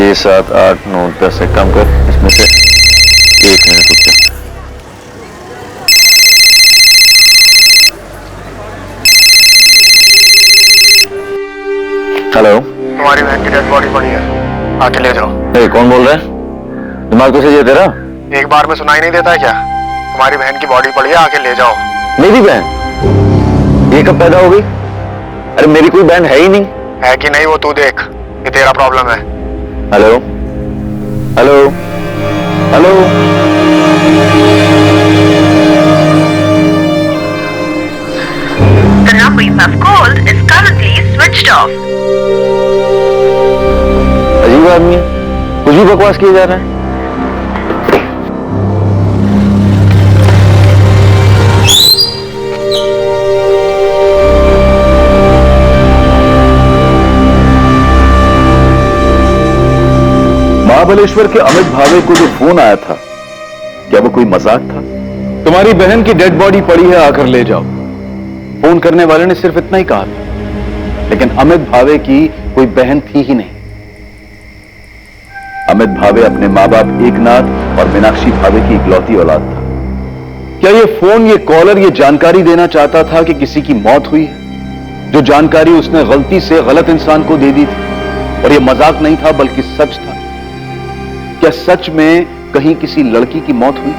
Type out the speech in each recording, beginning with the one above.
6, 7, 8, 9, 10 एक काम कर, इसमें से 1 मिनट रुक जा। हेलो, तुम्हारी बहन की डेड बॉडी पड़ी है, आके ले जाओ। कौन बोल रहा है? दिमाग तो सही है तेरा? एक बार में सुनाई नहीं देता है क्या? तुम्हारी बहन की बॉडी पड़ी है, आके ले जाओ। मेरी बहन? ये कब पैदा हो गई? अरे मेरी कोई बहन है ही नहीं। है कि नहीं वो तू देख, ये तेरा प्रॉब्लम है। Hello hello hello, The number you have called is currently switched off. अजीब आदमी है, कुछ भी बकवास किया जा रहा है। महाबलेश्वर के अमित भावे को जो फोन आया था, क्या वो कोई मजाक था? तुम्हारी बहन की डेड बॉडी पड़ी है, आकर ले जाओ। फोन करने वाले ने सिर्फ इतना ही कहा था, लेकिन अमित भावे की कोई बहन थी ही नहीं। अमित भावे अपने मां बाप एकनाथ और मीनाक्षी भावे की इकलौती औलाद था। क्या ये फोन, ये कॉलर ये जानकारी देना चाहता था कि किसी की मौत हुई है? जो जानकारी उसने गलती से गलत इंसान को दे दी थी, और ये मजाक नहीं था बल्कि सच था। क्या सच में कहीं किसी लड़की की मौत हुई?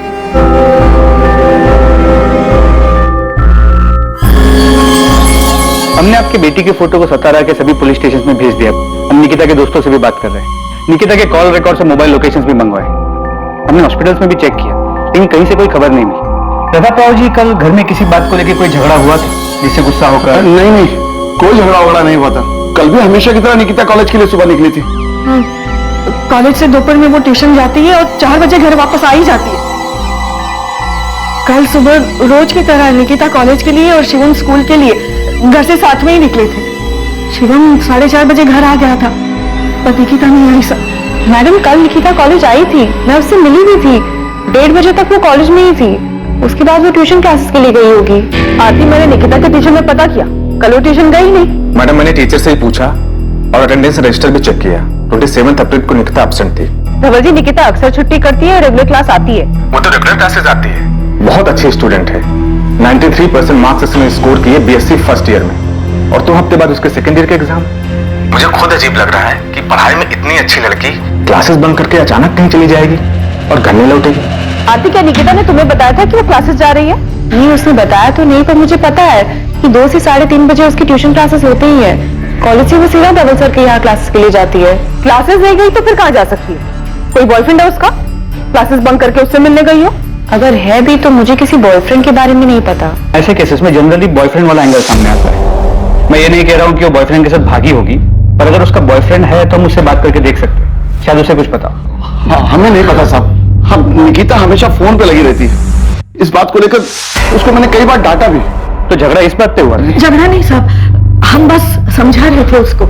हमने आपकी बेटी की फोटो को सतारा के सभी पुलिस स्टेशन में भेज दिया। हम निकिता के दोस्तों से भी बात कर रहे हैं। निकिता के कॉल रिकॉर्ड से मोबाइल लोकेशंस भी मंगवाए। हमने हॉस्पिटल्स में भी चेक किया, लेकिन कहीं से कोई खबर नहीं मिली। प्रताप राव जी, कल घर में किसी बात को लेकर कोई झगड़ा हुआ था जिससे गुस्सा होकर? नहीं, कोई झगड़ा वगड़ा नहीं हुआ था। कल भी हमेशा की तरह निकिता कॉलेज के लिए सुबह निकली थी। कॉलेज से दोपहर में वो ट्यूशन जाती है और 4 बजे घर वापस आ ही जाती है। कल सुबह रोज की तरह निकिता कॉलेज के लिए और शिवम स्कूल के लिए घर से साथ में ही निकले थे। शिवम 4:30 बजे घर आ गया था, पर निकिता नहीं आई। सर मैडम, कल निकिता कॉलेज आई थी, मैं उससे मिली भी थी। 1:30 बजे तक वो कॉलेज में ही थी। उसके बाद वो ट्यूशन क्लासेस के लिए गई होगी। आती मैंने निकिता के टीचर में पता किया, कल वो ट्यूशन गई नहीं। मैडम, मैंने टीचर से ही पूछा और अटेंडेंस रजिस्टर भी चेक किया। 27 अप्रैल को निकिता एब्सेंट थी। धवल जी, निकिता अक्सर छुट्टी करती है और रेगुलर क्लास आती है। वो तो रेगुलर क्लासेस आती है। बहुत अच्छी स्टूडेंट है। 93% मार्क्स उसने स्कोर किए बीएससी फर्स्ट ईयर में, और 2 हफ्ते बाद उसके सेकंड ईयर के एग्जाम। मुझे खुद अजीब लग रहा है कि पढ़ाई में इतनी अच्छी लड़की क्लासेस बंक करके अचानक कहीं चली जाएगी और घर नहीं लौटेगी। आरती, क्या निकिता ने तुम्हें बताया था कि वो क्लासेस जा रही है? नहीं, उसने बताया तो नहीं, पर मुझे पता है कि 2 से 3:30 बजे उसकी ट्यूशन क्लासेस होते ही है। कॉलेज से वो सीधा धवल सर के यहाँ क्लासेस के लिए जाती है। क्लासेस नहीं गई तो फिर कहाँ जा सकती है? कोई बॉयफ्रेंड है उसका? क्लासेस बंक करके उससे मिलने गई हो? अगर है भी तो मुझे किसी बॉयफ्रेंड के बारे में नहीं पता। ऐसे केसेस में जनरली बॉयफ्रेंड वाला एंगल सामने आता है। मैं ये नहीं कह रहा हूँ कि वो बॉयफ्रेंड के साथ भागी होगी, पर अगर उसका बॉयफ्रेंड है तो हम उससे बात करके देख सकते हैं, शायद उसे कुछ पता। हाँ, हमें नहीं पता साहब। हम निकिता हमेशा फोन पे लगी रहती है। इस बात को लेकर उसको मैंने कई बार डांटा भी। तो झगड़ा इस बात पे हुआ? झगड़ा नहीं साहब, हम बस समझा रहे थे उसको,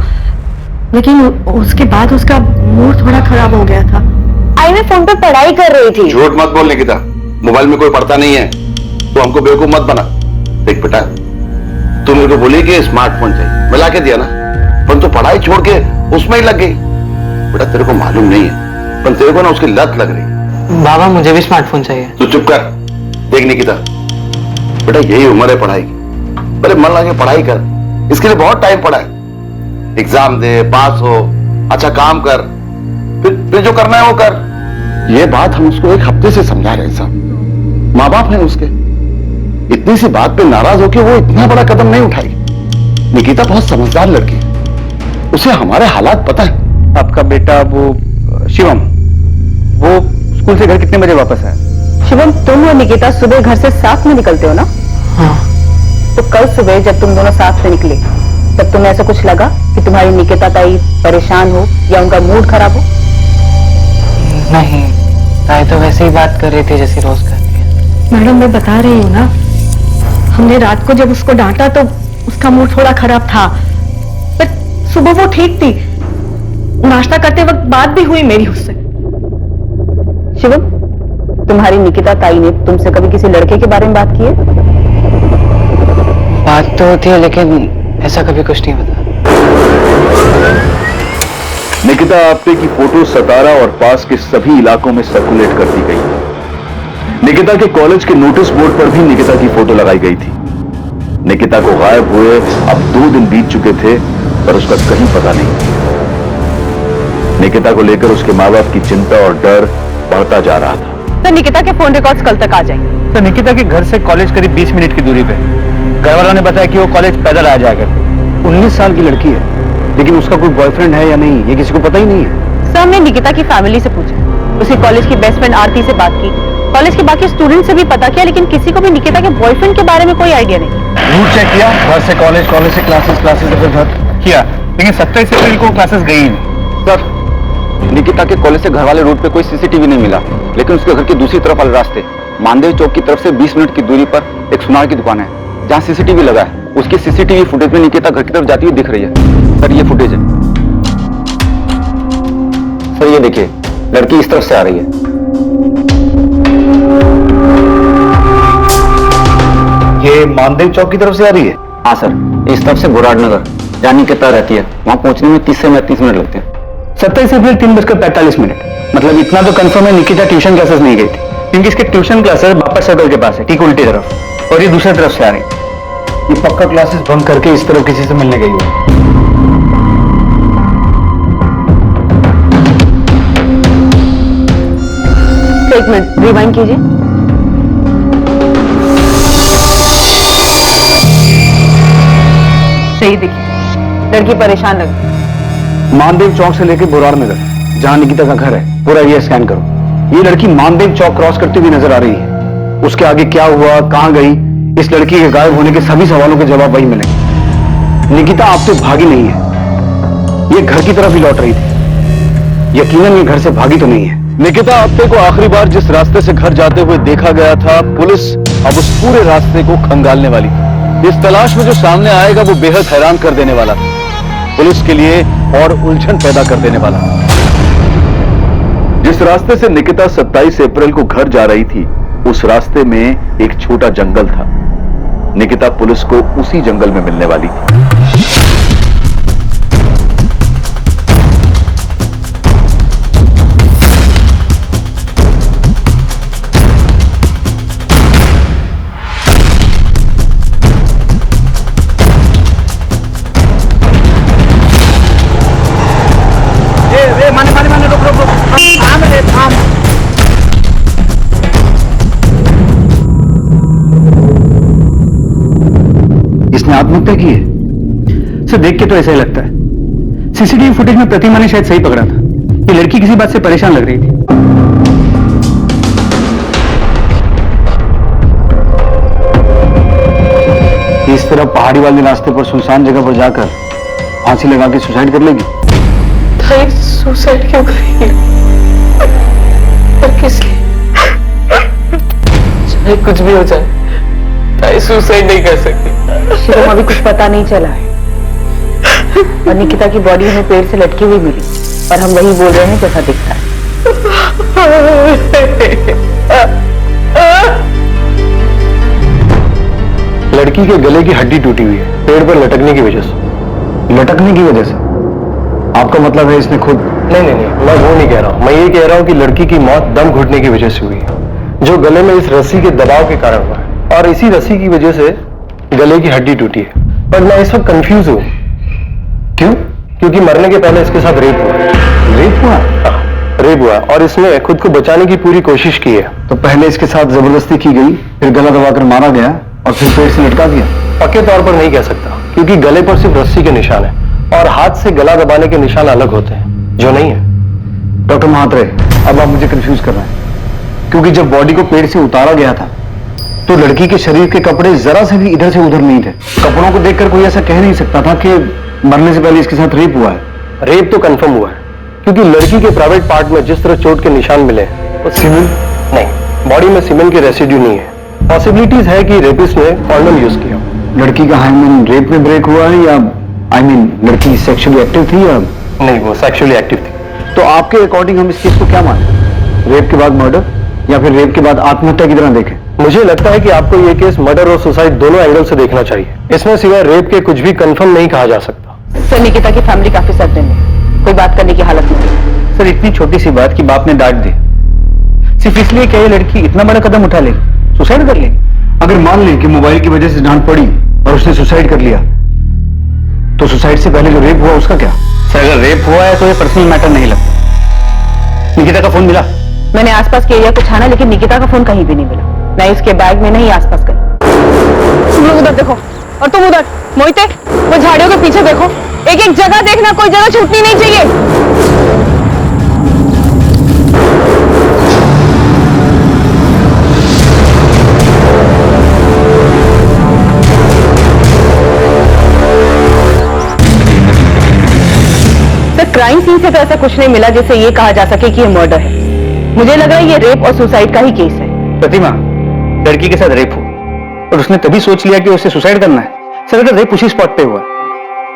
लेकिन उसके बाद उसका मूड थोड़ा खराब हो गया था। आई मैं फोन पे पढ़ाई कर रही थी। झूठ मत बोल निकिता, मोबाइल में कोई पढ़ता नहीं है। तो हमको बेवकूफ मत बना। देख बेटा, तू मेरे को बोली कि स्मार्टफोन चाहिए, मैं ला के दिया ना, पर तू पढ़ाई छोड़ के उसमें ही लग गई। बेटा तेरे को मालूम नहीं है, पर तेरे को ना उसकी लत लग रही। बाबा, मुझे भी स्मार्टफोन चाहिए। तू चुप कर। देख निकिता, बेटा यही उम्र है पढ़ाई की, पहले मन लगा के पढ़ाई कर। इसके लिए बहुत टाइम पड़ा है। एग्जाम दे, पास हो, अच्छा काम कर, फिर जो करना है वो कर। ये बात हम उसको 1 हफ्ते से समझा रहे साहब। माँ बाप हैं उसके, इतनी सी बात पे नाराज होकर वो इतना बड़ा कदम नहीं उठाएगी। निकिता बहुत समझदार लड़की है, उसे हमारे हालात पता है। आपका बेटा वो शिवम, वो स्कूल से घर कितने बजे वापस आया? शिवम, तुम और निकिता सुबह घर से साथ में निकलते हो ना? हाँ। तो कल सुबह जब तुम दोनों साथ में निकले, तब तुम्हें ऐसा कुछ लगा कि तुम्हारी निकिता ताई परेशान हो या उनका मूड खराब हो? नहीं, ताई तो वैसे ही बात कर रही थी जैसे रोज करती है। मैडम, मैं बता रही हूँ ना, हमने रात को जब उसको डांटा तो उसका मूड थोड़ा खराब था, पर सुबह वो ठीक थी। नाश्ता करते वक्त बात भी हुई मेरी उससे। शिवम, तुम्हारी निकिता ताई ने तुमसे कभी किसी लड़के के बारे में बात की है? बात तो होती है, लेकिन ऐसा कभी कुछ नहीं होता। निकिता आप्टे की फोटो सतारा और पास के सभी इलाकों में सर्कुलेट कर दी गई। निकिता के कॉलेज के नोटिस बोर्ड पर भी निकिता की फोटो लगाई गई थी। निकिता को गायब हुए अब 2 दिन बीत चुके थे, पर उसका कहीं पता नहीं। निकिता को लेकर उसके माँ बाप की चिंता और डर बढ़ता जा रहा था। तो निकिता के फोन रिकॉर्ड्स कल तक आ जाएंगे। तो निकिता के घर से कॉलेज करीब 20 मिनट की दूरी पे। घर वालों ने बताया कि वो कॉलेज पैदल आ जाएगा। 19 साल की लड़की है, लेकिन उसका कोई बॉयफ्रेंड है या नहीं ये किसी को पता ही नहीं है। सर, हमने निकिता की फैमिली से पूछा, उसकी कॉलेज की बेस्ट फ्रेंड आरती से बात की, कॉलेज के बाकी स्टूडेंट से भी पता किया, लेकिन किसी को भी निकिता के बॉयफ्रेंड के बारे में कोई आइडिया नहीं। रूट चेक किया, घर से कॉलेज, कॉलेज से क्लासेस, क्लासेस से फिर घर किया, लेकिन 27 अप्रैल को क्लासेस गई ही नहीं। सर, निकिता के कॉलेज से घर वाले रूट पे कोई सीसीटीवी नहीं मिला, लेकिन उसके घर की दूसरी तरफ वाले रास्ते मानदेव चौक की तरफ से 20 मिनट की दूरी पर एक सुनार की दुकान है जहाँ सीसीटीवी लगा है। उसकी सीसीटीवी फुटेज में निकिता घर की तरफ जाती हुई दिख रही है। सर, ये फुटेज है। सर, ये देखिए, लड़की इस तरफ से आ रही है। ये मानदेव चौक की तरफ से आ रही है? हाँ सर, इस तरफ से बुराड़ नगर जहाँ निकिता रहती है, वहां पहुंचने में 30 से 35 मिनट लगते हैं। 27 अप्रैल 3:45, मतलब इतना तो कंफर्म है निकिता ट्यूशन क्लासेस नहीं गई थी, क्योंकि इसके ट्यूशन क्लासेस बापा सर्कल के पास है, ठीक उल्टी तरफ, और ये दूसरी तरफ से आ रही। ये पक्का क्लासेस बंक करके इस तरफ किसी से मिलने गई है। एक मिनट, रिवाइंड कीजिए। सही दिखी, लड़की परेशान लग रही। मानदेव चौक से लेकर बुराड़ नगर जहां निकिता का घर है, पूरा एरिया स्कैन करो। ये लड़की मानदेव चौक क्रॉस करती हुई नजर आ रही है। उसके आगे क्या हुआ, कहां गई, इस लड़की के गायब होने के सभी सवालों के जवाब वही मिलेंगे। निकिता आपसे भागी नहीं है, ये घर की तरफ ही लौट रही थी। यकीनन ये घर से भागी तो नहीं है। निकिता आप्टे को आखिरी बार जिस रास्ते से घर जाते हुए देखा गया था, पुलिस अब उस पूरे रास्ते को खंगालने वाली थी। इस तलाश में जो सामने आएगा वो बेहद हैरान कर देने वाला था, पुलिस के लिए और उलझन पैदा कर देने वाला। जिस रास्ते से निकिता 27 अप्रैल को घर जा रही थी, उस रास्ते में एक छोटा जंगल था। निकिता पुलिस को उसी जंगल में मिलने वाली थी। इसने आत्महत्या की है। सर, देख के तो ऐसा ही लगता है। सीसीटीवी फुटेज में प्रतिमा ने शायद सही पकड़ा था। ये लड़की किसी बात से परेशान लग रही थी। इस तरह पहाड़ी वाले रास्ते पर सुनसान जगह पर जाकर फांसी लगा के सुसाइड कर लेगी। सुसाइड क्यों करेगी? और किस लिए? चाहे कुछ भी हो जाए, ताई सुसाइड नहीं कर सकती। शिवम, अभी कुछ पता नहीं चला है, और निकिता की बॉडी हमें पेड़ से लटकी हुई मिली, और हम वही बोल रहे हैं जैसा दिखता है। लड़की के गले की हड्डी टूटी हुई है, पेड़ पर लटकने की वजह से। लटकने की वजह से? आपका मतलब है इसने खुद? नहीं, मैं वो नहीं कह रहा हूं। मैं ये कह रहा हूं कि लड़की की मौत दम घुटने की वजह से हुई है, जो गले में इस रस्सी के दबाव के कारण हुआ है, और इसी रस्सी की वजह से गले की हड्डी टूटी है। पर मैं इस वक्त कंफ्यूज हूं। क्यों? क्योंकि मरने के पहले इसके साथ रेप हुआ। रेप हुआ? रेप हुआ, और इसने खुद को बचाने की पूरी कोशिश की है। तो पहले इसके साथ जबरदस्ती की गई, फिर गला दबाकर मारा गया, और फिर पेड़ से लटका दिया? पक्के तौर पर नहीं कह सकता, क्योंकि गले पर सिर्फ रस्सी के निशान है, और हाथ से गला दबाने के निशान अलग होते हैं, जो नहीं है। डॉक्टर महात्रे, अब आप मुझे कंफ्यूज कर रहे हैं, क्योंकि जब बॉडी को पेड़ से उतारा गया था तो लड़की के शरीर के कपड़े जरा से भी इधर से उधर नहीं थे। कपड़ों को देखकर कोई ऐसा कह नहीं सकता था कि मरने से पहले इसके साथ रेप हुआ है। रेप तो कंफर्म हुआ है, क्योंकि लड़की के प्राइवेट पार्ट में जिस तरह चोट के निशान मिले वो सीमेंट नहीं, बॉडी में सीमेंट के रेसिड्यू नहीं है। पॉसिबिलिटीज है कि रेपिस्ट ने कॉन्डोम यूज किया। लड़की का हाइमेन रेप में ब्रेक हुआ है, या लड़की सेक्सुअली एक्टिव थी या नहीं? वो सेक्सुअली एक्टिव थी। तो आपके अकॉर्डिंग हम इस केस को क्या माने? रेप के बाद मर्डर, या फिर रेप के बाद आत्महत्या की तरह देखें? मुझे लगता है कि आपको ये केस मर्डर और सुसाइड दोनों एंगल से देखना चाहिए। इसमें सिवाय रेप के कुछ भी कंफर्म नहीं कहा जा सकता। सर, निकिता की फैमिली काफी सदमे में, कोई बात करने की हालत नहीं है। सर इतनी छोटी सी बात कि बाप ने डांट दी, सिर्फ इसलिए क्या ये लड़की इतना बड़ा कदम उठा लेगी, सुसाइड कर लेगी? अगर मान लें कि मोबाइल की वजह से डांट पड़ी और उसने सुसाइड कर लिया, तो सुसाइड से पहले जो रेप हुआ उसका क्या? सर अगर रेप हुआ है तो ये पर्सनल मैटर नहीं लगता। निकिता का फोन मिला? मैंने आसपास के एरिया को छाना, लेकिन निकिता का फोन कहीं भी नहीं मिला, नहीं उसके बैग में नहीं आसपास कहीं। तुम लोग उधर देखो और तुम उधर। मोहिते, वो झाड़ियों के पीछे देखो, एक एक जगह देखना, कोई जगह छूटनी नहीं चाहिए। क्राइम सीन से तो ऐसा कुछ नहीं मिला जिससे ये कहा जा सके कि ये मर्डर है। मुझे लग रहा है ये रेप और सुसाइड का ही केस है। प्रतिमा, लड़की के साथ रेप हो और उसने तभी सोच लिया कि उसे सुसाइड करना है। सर अगर रेप उसी स्पॉट पे हुआ,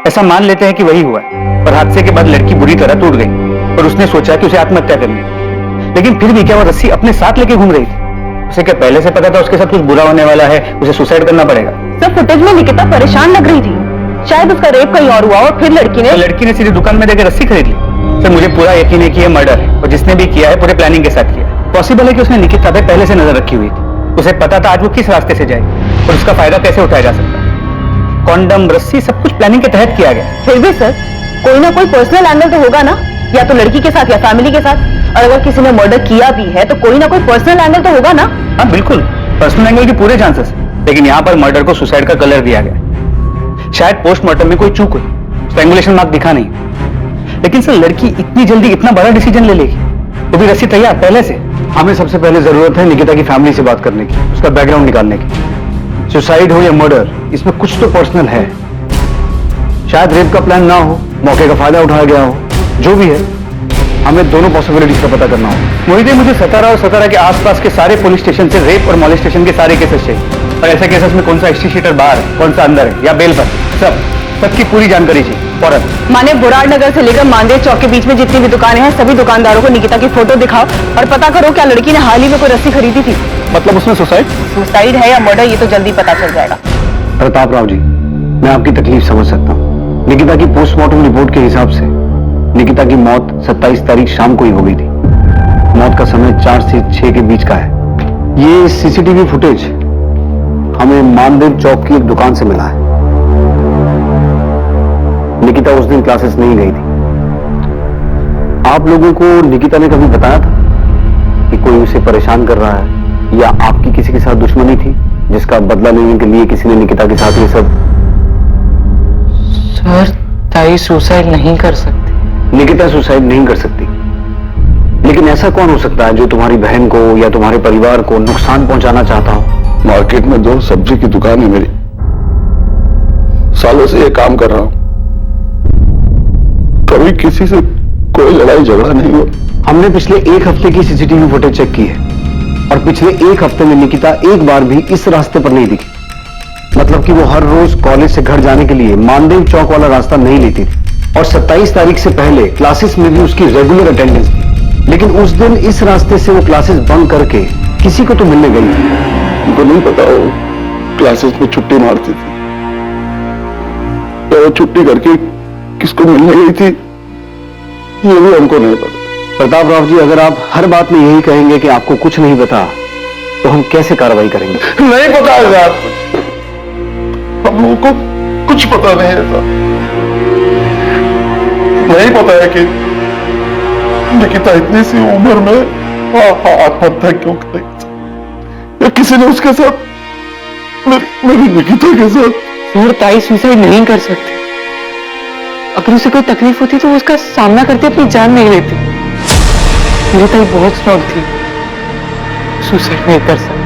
ऐसा मान लेते हैं कि वही हुआ है, और हादसे के बाद लड़की बुरी तरह टूट गई और उसने सोचा कि उसे आत्महत्या करनी है, लेकिन फिर भी क्या वो रस्सी अपने साथ लेके घूम रही थी? उसे क्या पहले से पता था उसके साथ कुछ बुरा होने वाला है, उसे सुसाइड करना पड़ेगा? सर फुटेज में निकिता परेशान लग रही थी, शायद उसका रेप कहीं और हुआ और फिर लड़की ने सीधी दुकान में देकर रस्सी खरीद ली। सर मुझे पूरा यकीन है कि यह मर्डर है और जिसने भी किया है पूरे प्लानिंग के साथ किया है। पॉसिबल है कि उसने निकिता पे पहले से नजर रखी हुई थी, उसे पता था आज वो किस रास्ते से जाएगी और उसका फायदा कैसे उठाया जा सकता है। कॉन्डम, रस्सी, सब कुछ प्लानिंग के तहत किया गया। फिर भी सर कोई ना कोई पर्सनल एंगल तो होगा ना, या तो लड़की के साथ या फैमिली के साथ, और अगर किसी ने मर्डर किया भी है तो कोई ना कोई पर्सनल एंगल तो होगा ना। हाँ बिल्कुल, पर्सनल एंगल के पूरे चांसेस, लेकिन यहाँ पर मर्डर को सुसाइड का कलर दिया गया। शायद पोस्टमार्टम में कोई चूक हुई, स्ट्रैंगुलेशन मार्क दिखा नहीं, लेकिन सर लड़की इतनी जल्दी इतना बड़ा डिसीजन ले लेगी, वो भी रस्सी तैयार पहले से। हमें सबसे पहले जरूरत है निकिता की फैमिली से बात करने की, उसका बैकग्राउंड निकालने की। सुसाइड हो या मर्डर, इसमें कुछ तो पर्सनल है। शायद रेप का प्लान ना हो, मौके का फायदा उठाया गया हो, जो भी है हमें दोनों पॉसिबिलिटीज का पता करना हो। मोहिते, मुझे सतारा और सतारा के आसपास के सारे पुलिस स्टेशन से रेप और मॉलेस्टेशन के सारे केसेस चाहिए, और ऐसे केसेस में कौन सा हिस्ट्री शीटर बाहर है, कौन सा अंदर है या बेल पर, सबकी पूरी जानकारी चाहिए फौरन। माने बुराड़ नगर से लेकर मानदेव चौक के बीच में जितनी भी दुकानें हैं, सभी दुकानदारों को निकिता की फोटो दिखाओ और पता करो क्या लड़की ने हाल ही में कोई रस्सी खरीदी थी। मतलब उसने सुसाइड है या मर्डर, ये तो जल्दी पता चल जाएगा। प्रताप राव जी, मैं आपकी तकलीफ समझ सकता हूँ। निकिता की पोस्टमार्टम रिपोर्ट के हिसाब से निकिता की मौत 27 तारीख शाम को ही हो गई थी। मौत का समय 4 से 6 के बीच का है। ये सीसीटीवी फुटेज हमें मानदेव चौक की एक दुकान से मिला है। निकिता उस दिन क्लासेस नहीं गई थी। आप लोगों को निकिता ने कभी बताया था कि कोई उसे परेशान कर रहा है, या आपकी किसी के साथ दुश्मनी थी जिसका बदला लेने के लिए किसी ने निकिता के साथ ये सब? सर ताई सुसाइड नहीं कर सकती। निकिता सुसाइड नहीं कर सकती, लेकिन ऐसा कौन हो सकता है जो तुम्हारी बहन को या तुम्हारे परिवार को नुकसान पहुंचाना चाहता हो? मार्केट में 2 सब्जी की दुकान है मेरी, सालों से ये काम कर रहा हूं, कभी किसी से कोई लड़ाई झगड़ा नहीं हुआ। हमने पिछले 1 हफ्ते की सीसीटीवी फुटेज चेक की है, और पिछले 1 हफ्ते में निकिता एक बार भी इस रास्ते पर नहीं दिखी। मतलब कि वो हर रोज कॉलेज से घर जाने के लिए मानदेव चौक वाला रास्ता नहीं लेती थी, और 27 तारीख से पहले क्लासेस में भी उसकी रेगुलर अटेंडेंस थी। लेकिन उस दिन इस रास्ते से वो क्लासेस बंद करके किसी को तो मिलने गई थी। उनको नहीं पता वो क्लासेस में छुट्टी मारती थी, तो वो छुट्टी करके किसको मिलने गई थी ये भी हमको नहीं पता। प्रताप राव जी, अगर आप हर बात में यही कहेंगे कि आपको कुछ नहीं पता, तो हम कैसे कार्रवाई करेंगे? नहीं पता है यार, हम लोगों को कुछ पता नहीं है सर। नहीं पता है कि निकिता इतनी सी उम्र में आत्महत्या क्यों करेगी, या किसी ने उसके साथ मेरी निकिता के साथ। सर ताई सुसाइड नहीं कर सकती, अगर उसे कोई तकलीफ होती तो वो उसका सामना करते अपनी जान नहीं लेती। मेरी ताई बहुत स्ट्रॉन्ग थी, सुसाइड नहीं कर सकती।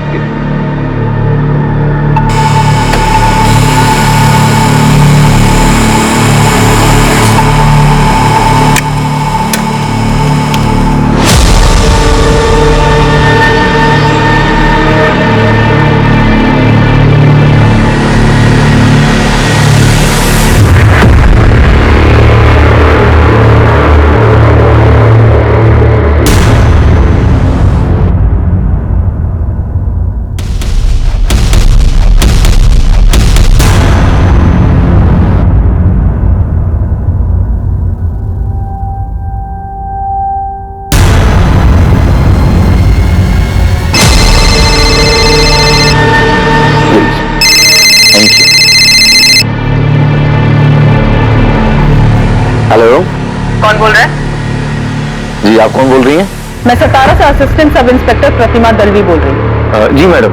हेलो, कौन बोल रहा है? जी आप कौन बोल रही हैं? मैं सतारा से असिस्टेंट सब इंस्पेक्टर प्रतिमा दलवी बोल रही हूँ। जी मैडम,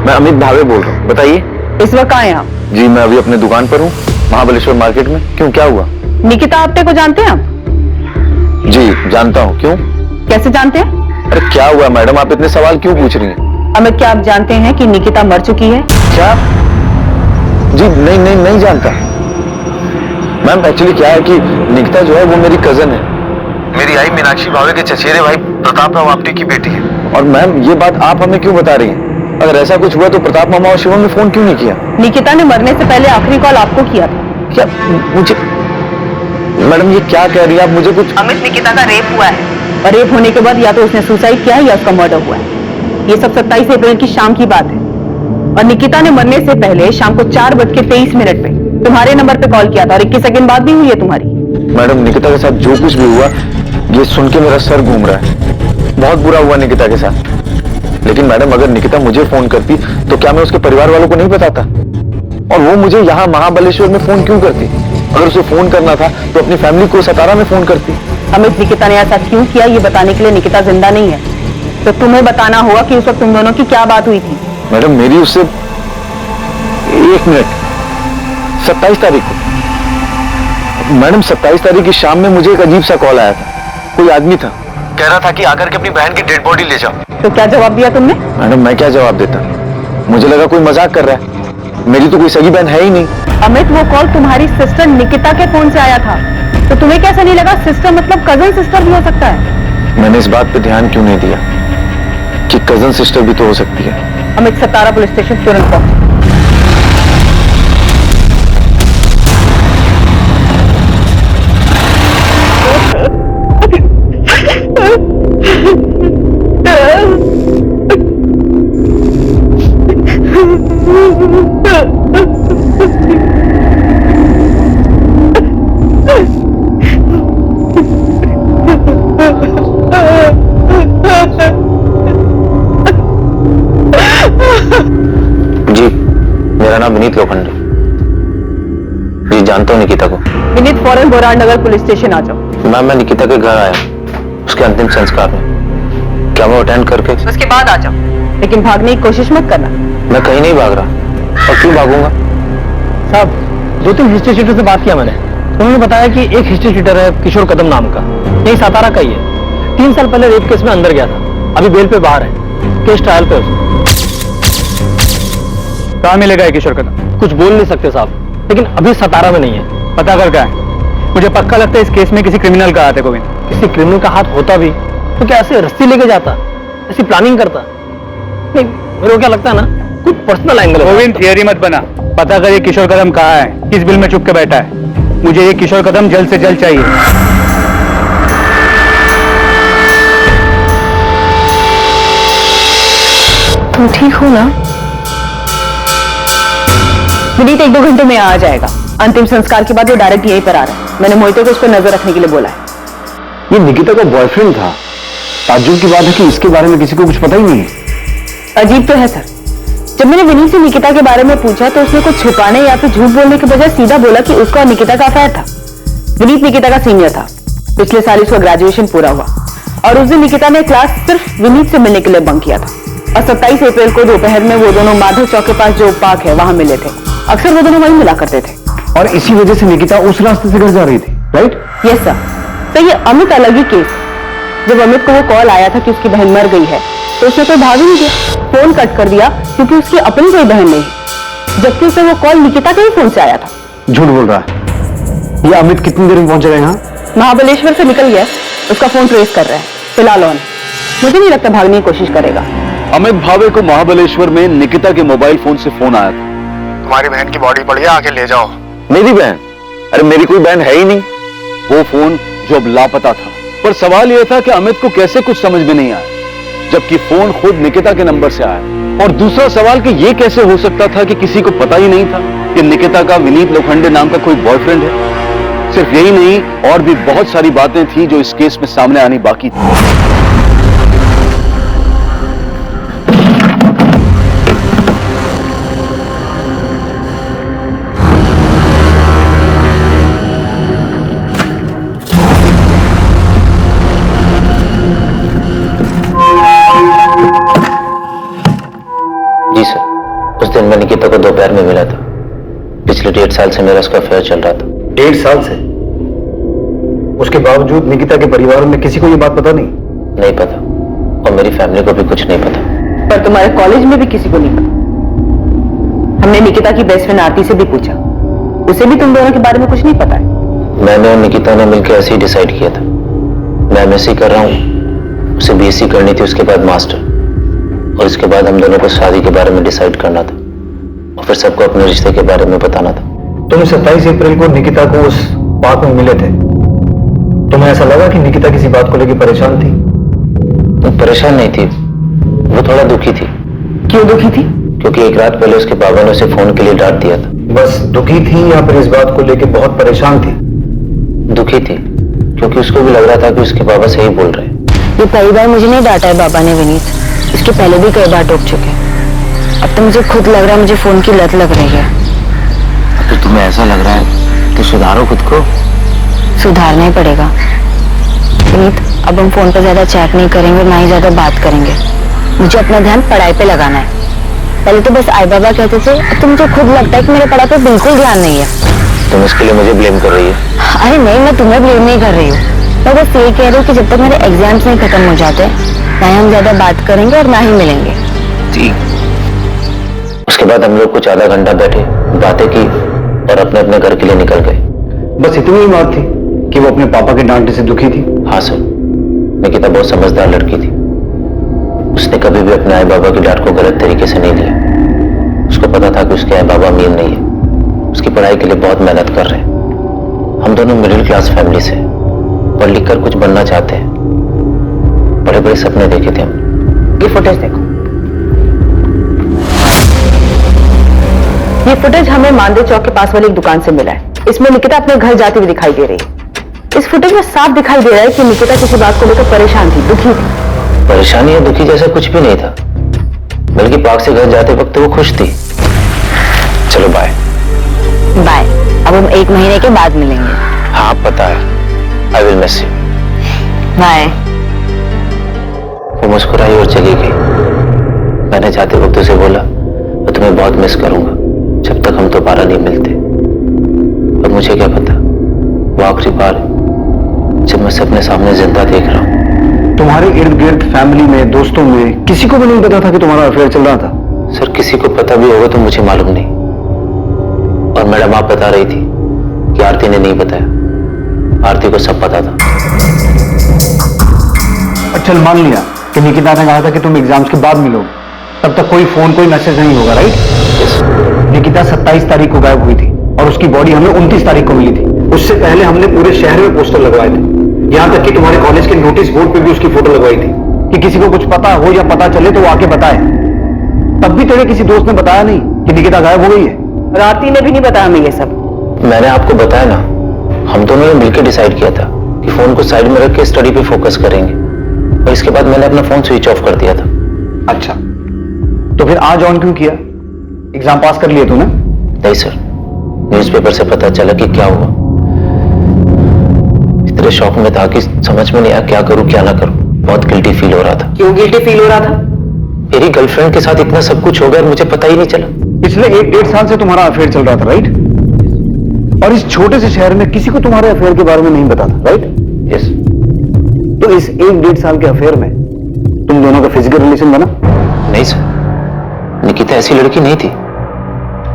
मैं अमित भावे बोल रहा हूँ, बताइए। इस वक्त कहाँ हैं आप? जी मैं अभी अपने दुकान पर हूँ, महाबलेश्वर मार्केट में। क्यों, क्या हुआ? निकिता आप्टे को जानते हैं आप? जी जानता हूँ, क्यों? कैसे जानते हैं? अरे क्या हुआ मैडम, आप इतने सवाल क्यों पूछ रही हैं? अमित, क्या आप जानते हैं कि निकिता मर चुकी है? क्या? जी नहीं नहीं नहीं जानता मैम। एक्चुअली क्या है कि निकिता जो है वो मेरी कजन है, मेरी आई मीनाक्षी भावे के चचेरे भाई प्रताप राव आप्टे की बेटी है। और मैम ये बात आप हमें क्यों बता रही हैं? अगर ऐसा कुछ हुआ तो प्रताप मामा और शिवम ने फोन क्यों नहीं किया? निकिता ने मरने से पहले आखिरी कॉल आपको किया था। क्या मुझे, मैडम ये क्या कह रही है आप? मुझे कुछ, अमित, निकिता का रेप हुआ है। और रेप होने के बाद या तो उसने सुसाइड किया है या उसका मर्डर हुआ है। ये सब 27 अप्रैल की शाम की बात है। और निकिता ने मरने से पहले शाम को 4:23 पे तुम्हारे नंबर पे कॉल किया था और 21 सेकंड बाद भी हुई है तुम्हारी। मैडम निकिता के साथ जो कुछ भी हुआ ये सुन के मेरा सर घूम रहा है। बहुत बुरा हुआ निकिता के साथ। लेकिन मैडम अगर निकिता मुझे फोन करती तो क्या मैं उसके परिवार वालों को नहीं बताता? और वो मुझे यहाँ महाबलेश्वर में फोन क्यों करती? अगर उसे फोन करना था तो अपनी फैमिली को सतारा में फोन करती। अमित, निकिता ने ऐसा क्यों किया ये बताने के लिए निकिता जिंदा नहीं है, तो तुम्हें बताना होगा कि उस वक्त तुम दोनों की क्या बात हुई थी। मैडम मेरी उससे, एक मिनट, 27 तारीख को मैडम 27 तारीख की शाम में मुझे एक अजीब सा कॉल आया था। कोई आदमी था, कह रहा था कि आकर के अपनी बहन की डेड बॉडी ले जाओ। तो क्या जवाब दिया तुमने? मैडम मैं क्या जवाब देता? मुझे लगा कोई मजाक कर रहा है, मेरी तो कोई सगी बहन है ही नहीं। अमित, वो कॉल तुम्हारी सिस्टर निकिता के फोन से आया था, तो तुम्हें कैसा नहीं लगा? सिस्टर मतलब कजन सिस्टर भी हो सकता है। मैंने इस बात पे ध्यान क्यों नहीं दिया कि कजन सिस्टर भी तो हो सकती है। अमित, सतारा पुलिस स्टेशन तुरंत पहुंचे। जी मेरा नाम विनीत लोखंडे। जी जानता हूँ निकिता को। विनीत, फौरन बोराड़ नगर पुलिस स्टेशन आ जाओ। मैम मैं निकिता के घर आया, उसके अंतिम संस्कार में। क्या मैं अटेंड करके? उसके बाद आ जाओ, लेकिन भागने की कोशिश मत करना। मैं कहीं नहीं भाग रहा, और क्यों भागूंगा? साहब 2-3 हिस्ट्री शीटर से बात किया मैंने, उन्होंने बताया कि एक हिस्ट्री शीटर है किशोर कदम नाम का, यही सातारा का ही है। 3 साल पहले रेप केस में अंदर गया था, अभी बेल पे बाहर है, केस ट्रायल पे उसको। कहाँ मिलेगा ये किशोर कदम? कुछ बोल नहीं सकते साहब, लेकिन अभी सतारा में नहीं है। पता कर क्या है? मुझे पक्का लगता है इस केस में किसी क्रिमिनल का हाथ है गोविंद। किसी क्रिमिनल का हाथ होता भी तो क्या ऐसे रस्सी लेके जाता, ऐसी प्लानिंग करता? नहीं, मेरे को क्या लगता है ना, कुछ पर्सनल एंगल है। गोविंद थियरी मत बना, पता कर ये किशोर कदम कहाँ है, किस बिल में छुप के बैठा है। मुझे ये किशोर कदम जल्द से जल्द चाहिए। तुम ठीक हो ना? विनीत 1-2 घंटे में आ जाएगा। अंतिम संस्कार के बाद वो डायरेक्ट यहीं पर आ रहा है। मैंने मोहिते को उस पर नजर रखने के लिए बोला है। ये निकिता का बॉयफ्रेंड था। ताज्जुब की बात है कि इसके बारे में किसी को कुछ पता ही नहीं है। अजीब तो है सर। जब मैंने विनीत से निकिता के बारे में पूछा तो उसने कुछ छुपाने या फिर झूठ बोलने के बजाय सीधा बोला कि उसका और निकिता का अफेयर था। विनीत निकिता का सीनियर था, पिछले साल उसका ग्रेजुएशन पूरा हुआ और उस दिन निकिता ने क्लास सिर्फ विनीत से मिलने के लिए बंक किया था। और 27 अप्रैल को दोपहर में वो दोनों माधव चौक के पास जो पार्क है वहां मिले थे। अक्सर वो दोनों वहीं मिला करते थे। और इसी वजह से निकिता उस रास्ते से घर जा रही थी, राइट? Yes sir. तो ये अमित अलग ही केस। जब अमित को वो कॉल आया था कि उसकी बहन मर गई है तो उसने कोई भाग ही नहीं दिया, फोन कट कर दिया क्योंकि उसकी अपनी कोई बहन नहीं है, जबकि उसे वो कॉल निकिता के ही फोन से आया था। झूठ बोल रहा है। ये अमित कितनी देर में पहुंचेगा यहाँ? महाबलेश्वर से निकल गया, उसका फोन ट्रेस कर रहा है फिलहाल ऑन। मुझे नहीं लगता भागने की कोशिश करेगा। अमित भावे को महाबलेश्वर में निकिता के मोबाइल फोन से फोन आया था। तुम्हारी बहन की बॉडी पड़ी है, आके ले जाओ। मेरी बहन? अरे मेरी कोई बहन है ही नहीं। वो फोन जो अब लापता था, पर सवाल यह था कि अमित को कैसे कुछ समझ में नहीं आया, जबकि फोन खुद निकिता के नंबर से आया। और दूसरा सवाल कि यह कैसे हो सकता था कि किसी को पता ही नहीं था कि निकिता का विनीत लोखंडे नाम का कोई बॉयफ्रेंड है। सिर्फ यही नहीं, और भी बहुत सारी बातें थी जो इस केस में सामने आनी बाकी थी। दोपहर में मिला था। पिछले 1.5 साल से मेरा उसका अफेयर चल रहा था। 1.5 साल से? उसके बावजूद निकिता के परिवार में किसी को ये बात पता नहीं? नहीं पता, और मेरी फैमिली को भी कुछ नहीं पता। पर तुम्हारे कॉलेज में भी किसी को नहीं पता? हमने निकिता की बेस्ट फ्रेंड आरती से भी पूछा, उसे भी तुम दोनों के बारे में कुछ नहीं पता है। मैंने और निकिता ने मिलकर ऐसे ही डिसाइड किया था। मैं एमएससी कर रहा हूँ, उसे बीएससी करनी थी, उसके बाद मास्टर, और इसके बाद हम दोनों को शादी के बारे में डिसाइड करना था और फिर सबको अपने रिश्ते के बारे में बताना था। तुम 27 अप्रैल को निकिता को उस पार्क में मिले थे। तुम्हें ऐसा लगा कि निकिता किसी बात को लेकर परेशान थी? वो परेशान नहीं थी, वो थोड़ा दुखी थी। क्यों दुखी थी? क्योंकि एक रात पहले उसके बाबा ने उसे फोन के लिए डांट दिया था। बस दुखी थी या फिर इस बात को लेकर बहुत परेशान थी? दुखी थी, क्योंकि उसको भी लग रहा था कि उसके बाबा सही बोल रहे हैं। ये पहली बार मुझे नहीं डांटा है बाबा ने विनीत, इसके पहले भी कई बार टोक चुके हैं। अब तो मुझे खुद लग रहा है मुझे फोन की लत लग रही है। तो तुम्हें ऐसा लग रहा है तो सुधारो खुद को। सुधारना ही पड़ेगा विनीत। अब हम फोन पर ज्यादा चैट नहीं करेंगे, ना ही ज्यादा बात करेंगे। मुझे अपना ध्यान पढ़ाई पे लगाना है। पहले तो बस आई बाबा कहते थे, अब तो मुझे खुद लगता है कि मेरे पढ़ाई पे बिल्कुल ध्यान नहीं है। तुम इसके लिए मुझे ब्लेम कर रही है? अरे नहीं, मैं तुम्हें ब्लेम नहीं कर रही हूँ। मैं बस ये कह रही हूँ कि जब तक मेरे एग्जाम्स नहीं खत्म हो जाते, ना ही हम ज्यादा बात करेंगे और ना ही मिलेंगे। ठीक। उसके बाद हम लोग कुछ आधा घंटा बैठे, बातें की और अपने अपने घर के लिए निकल गए। बस इतनी ही बात थी कि वो अपने पापा के डांटने से दुखी थी? हाँ सर, निकिता बहुत समझदार लड़की थी। उसने कभी भी अपने आई बाबा की डांट को गलत तरीके से नहीं लिया। उसको पता था कि उसके आई बाबा अमीर नहीं है, उसकी पढ़ाई के लिए बहुत मेहनत कर रहे हैं। हम दोनों मिडिल क्लास फैमिली से, पढ़ लिख कर कुछ बनना चाहते हैं। बड़े बड़े सपने देखे थे हम। ये फुटेज देखो। ये फुटेज हमें मानदेव चौक के पास वाली एक दुकान से मिला है। इसमें निकिता अपने घर जाती हुई दिखाई दे रही है। इस फुटेज में साफ दिखाई दे रहा है कि निकिता किसी बात को लेकर परेशान थी, दुखी थी। परेशानी या दुखी जैसा कुछ भी नहीं था, बल्कि पार्क से घर जाते वक्त वो खुश थी। चलो बाय। बाय। अब हम 1 महीने के बाद मिलेंगे। हाँ पता है, I will miss you. Bye. वो मुस्कुराई और चली गई। मैंने जाते वक्त उसे बोला, मैं तुम्हें बहुत मिस करूंगा जब तक हम दोबारा नहीं मिलते। और मुझे क्या पता, वो आखिरी बार जब मैं सबने सामने जिंदा देख रहा हूं। तुम्हारे इर्द गिर्द फैमिली में, दोस्तों में किसी को भी नहीं पता था कि तुम्हारा अफेयर चल रहा था? सर किसी को पता भी होगा तो मुझे मालूम नहीं। और मैडम आप बता रही थी कि आरती ने नहीं बताया। आरती को सब पता था। चल मान लिया कि निकिता ने कहा था कि तुम एग्जाम्स के बाद मिलोगे, तब तक कोई फोन कोई मैसेज नहीं होगा, राइट? निकिता 27 तारीख को गायब हुई थी और उसकी बॉडी हमें 29 तारीख को मिली थी। उससे पहले हमने पूरे शहर में पोस्टर लगवाए थे, यहां तक कि तुम्हारे कॉलेज के नोटिस बोर्ड पे भी उसकी फोटो लगवाई थी कि किसी को कुछ पता हो या पता चले तो वो आके बताए। तब भी तेरे किसी दोस्त ने बताया नहीं कि निकिता गायब हो गई है? और आरती ने भी नहीं बताया हमें ये सब। मैंने आपको बताया ना, हम दोनों ने मिलकर डिसाइड किया था कि फोन को साइड में रख के स्टडी पे फोकस करेंगे, और इसके बाद मैंने अपना फोन स्विच ऑफ कर दिया था। अच्छा, तो फिर आज ऑन क्यों किया? एग्जाम पास कर लिए तूने? नहीं सर, न्यूज़पेपर से पता चला कि क्या हुआ। इतने शौक में था कि समझ में नहीं आया क्या करूं क्या ना करूं। बहुत गिल्टी फील हो रहा था। क्यों गिल्टी फील हो रहा था? मेरी गर्लफ्रेंड के साथ इतना सब कुछ हो गया और मुझे पता ही नहीं चला। पिछले 1-1.5 साल से तुम्हारा अफेयर चल रहा था, राइट? और इस छोटे से शहर में किसी को तुम्हारे अफेयर के बारे में नहीं पता था, राइट? यस। तो इस 1-1.5 साल के अफेयर में तुम दोनों का फिजिकल रिलेशन बना? नहीं सर, निकिता ऐसी लड़की नहीं थी।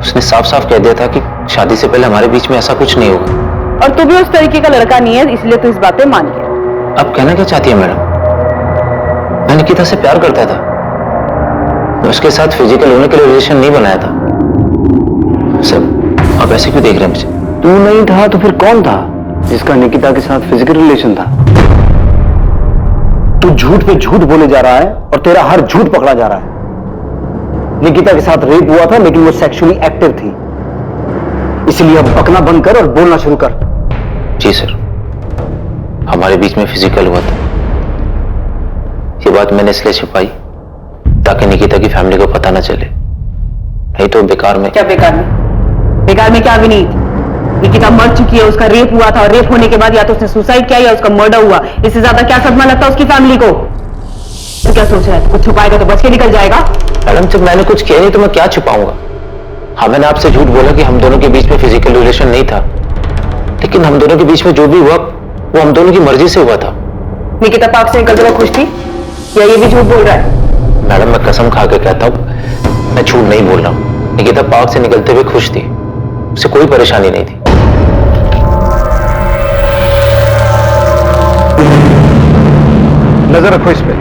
उसने साफ साफ कह दिया था कि शादी से पहले हमारे बीच में ऐसा कुछ नहीं होगा। और तू भी उस तरीके का लड़का नहीं है, इसलिए तू इस बात पे मान गया। आप कहना क्या चाहती है मैडम? मैं निकिता से प्यार करता था, मैं उसके साथ फिजिकल होने के लिए रिलेशन नहीं बनाया था। सर आप ऐसे क्यों देख रहे हैं मुझे? तू नहीं था तो फिर कौन था जिसका निकिता के साथ फिजिकल रिलेशन था? तू झूठ पे झूठ बोले जा रहा है और तेरा हर झूठ पकड़ा जा रहा है। निकिता के साथ रेप हुआ था, लेकिन वो सेक्सुअली एक्टिव थी। इसलिए अब बकना बंद कर और बोलना शुरू कर। जी सर, हमारे बीच में फिजिकल हुआ था। ये बात मैंने इसलिए छुपाई ताकि निकिता की फैमिली को पता ना चले, नहीं तो बेकार में। क्या बेकार में? बेकार में क्या विनीत? निकिता मर चुकी है, उसका रेप हुआ था और रेप होने के बाद या तो उसने सुसाइड किया या उसका मर्डर हुआ। इससे ज्यादा क्या सदमा लगता है उसकी फैमिली को? तो क्या सोच रहा है, कुछ छुपाएगा तो बच के निकल जाएगा? मैडम जब मैंने कुछ किया नहीं तो मैं क्या छुपाऊंगा? हाँ, मैंने आपसे झूठ बोला कि हम दोनों के बीच में फिजिकल रिलेशन नहीं था, लेकिन हम दोनों के बीच में जो भी हुआ वो हम दोनों की मर्जी से हुआ था। निकिता पार्क से निकलते हुए खुश थी या ये भी झूठ बोल रहा है? मैडम, मैं कसम खा के कहता हूँ, मैं झूठ नहीं बोल रहा हूँ। निकिता पार्क से निकलते हुए खुश थी, उसे कोई परेशानी नहीं थी। नजर रखो इस पे,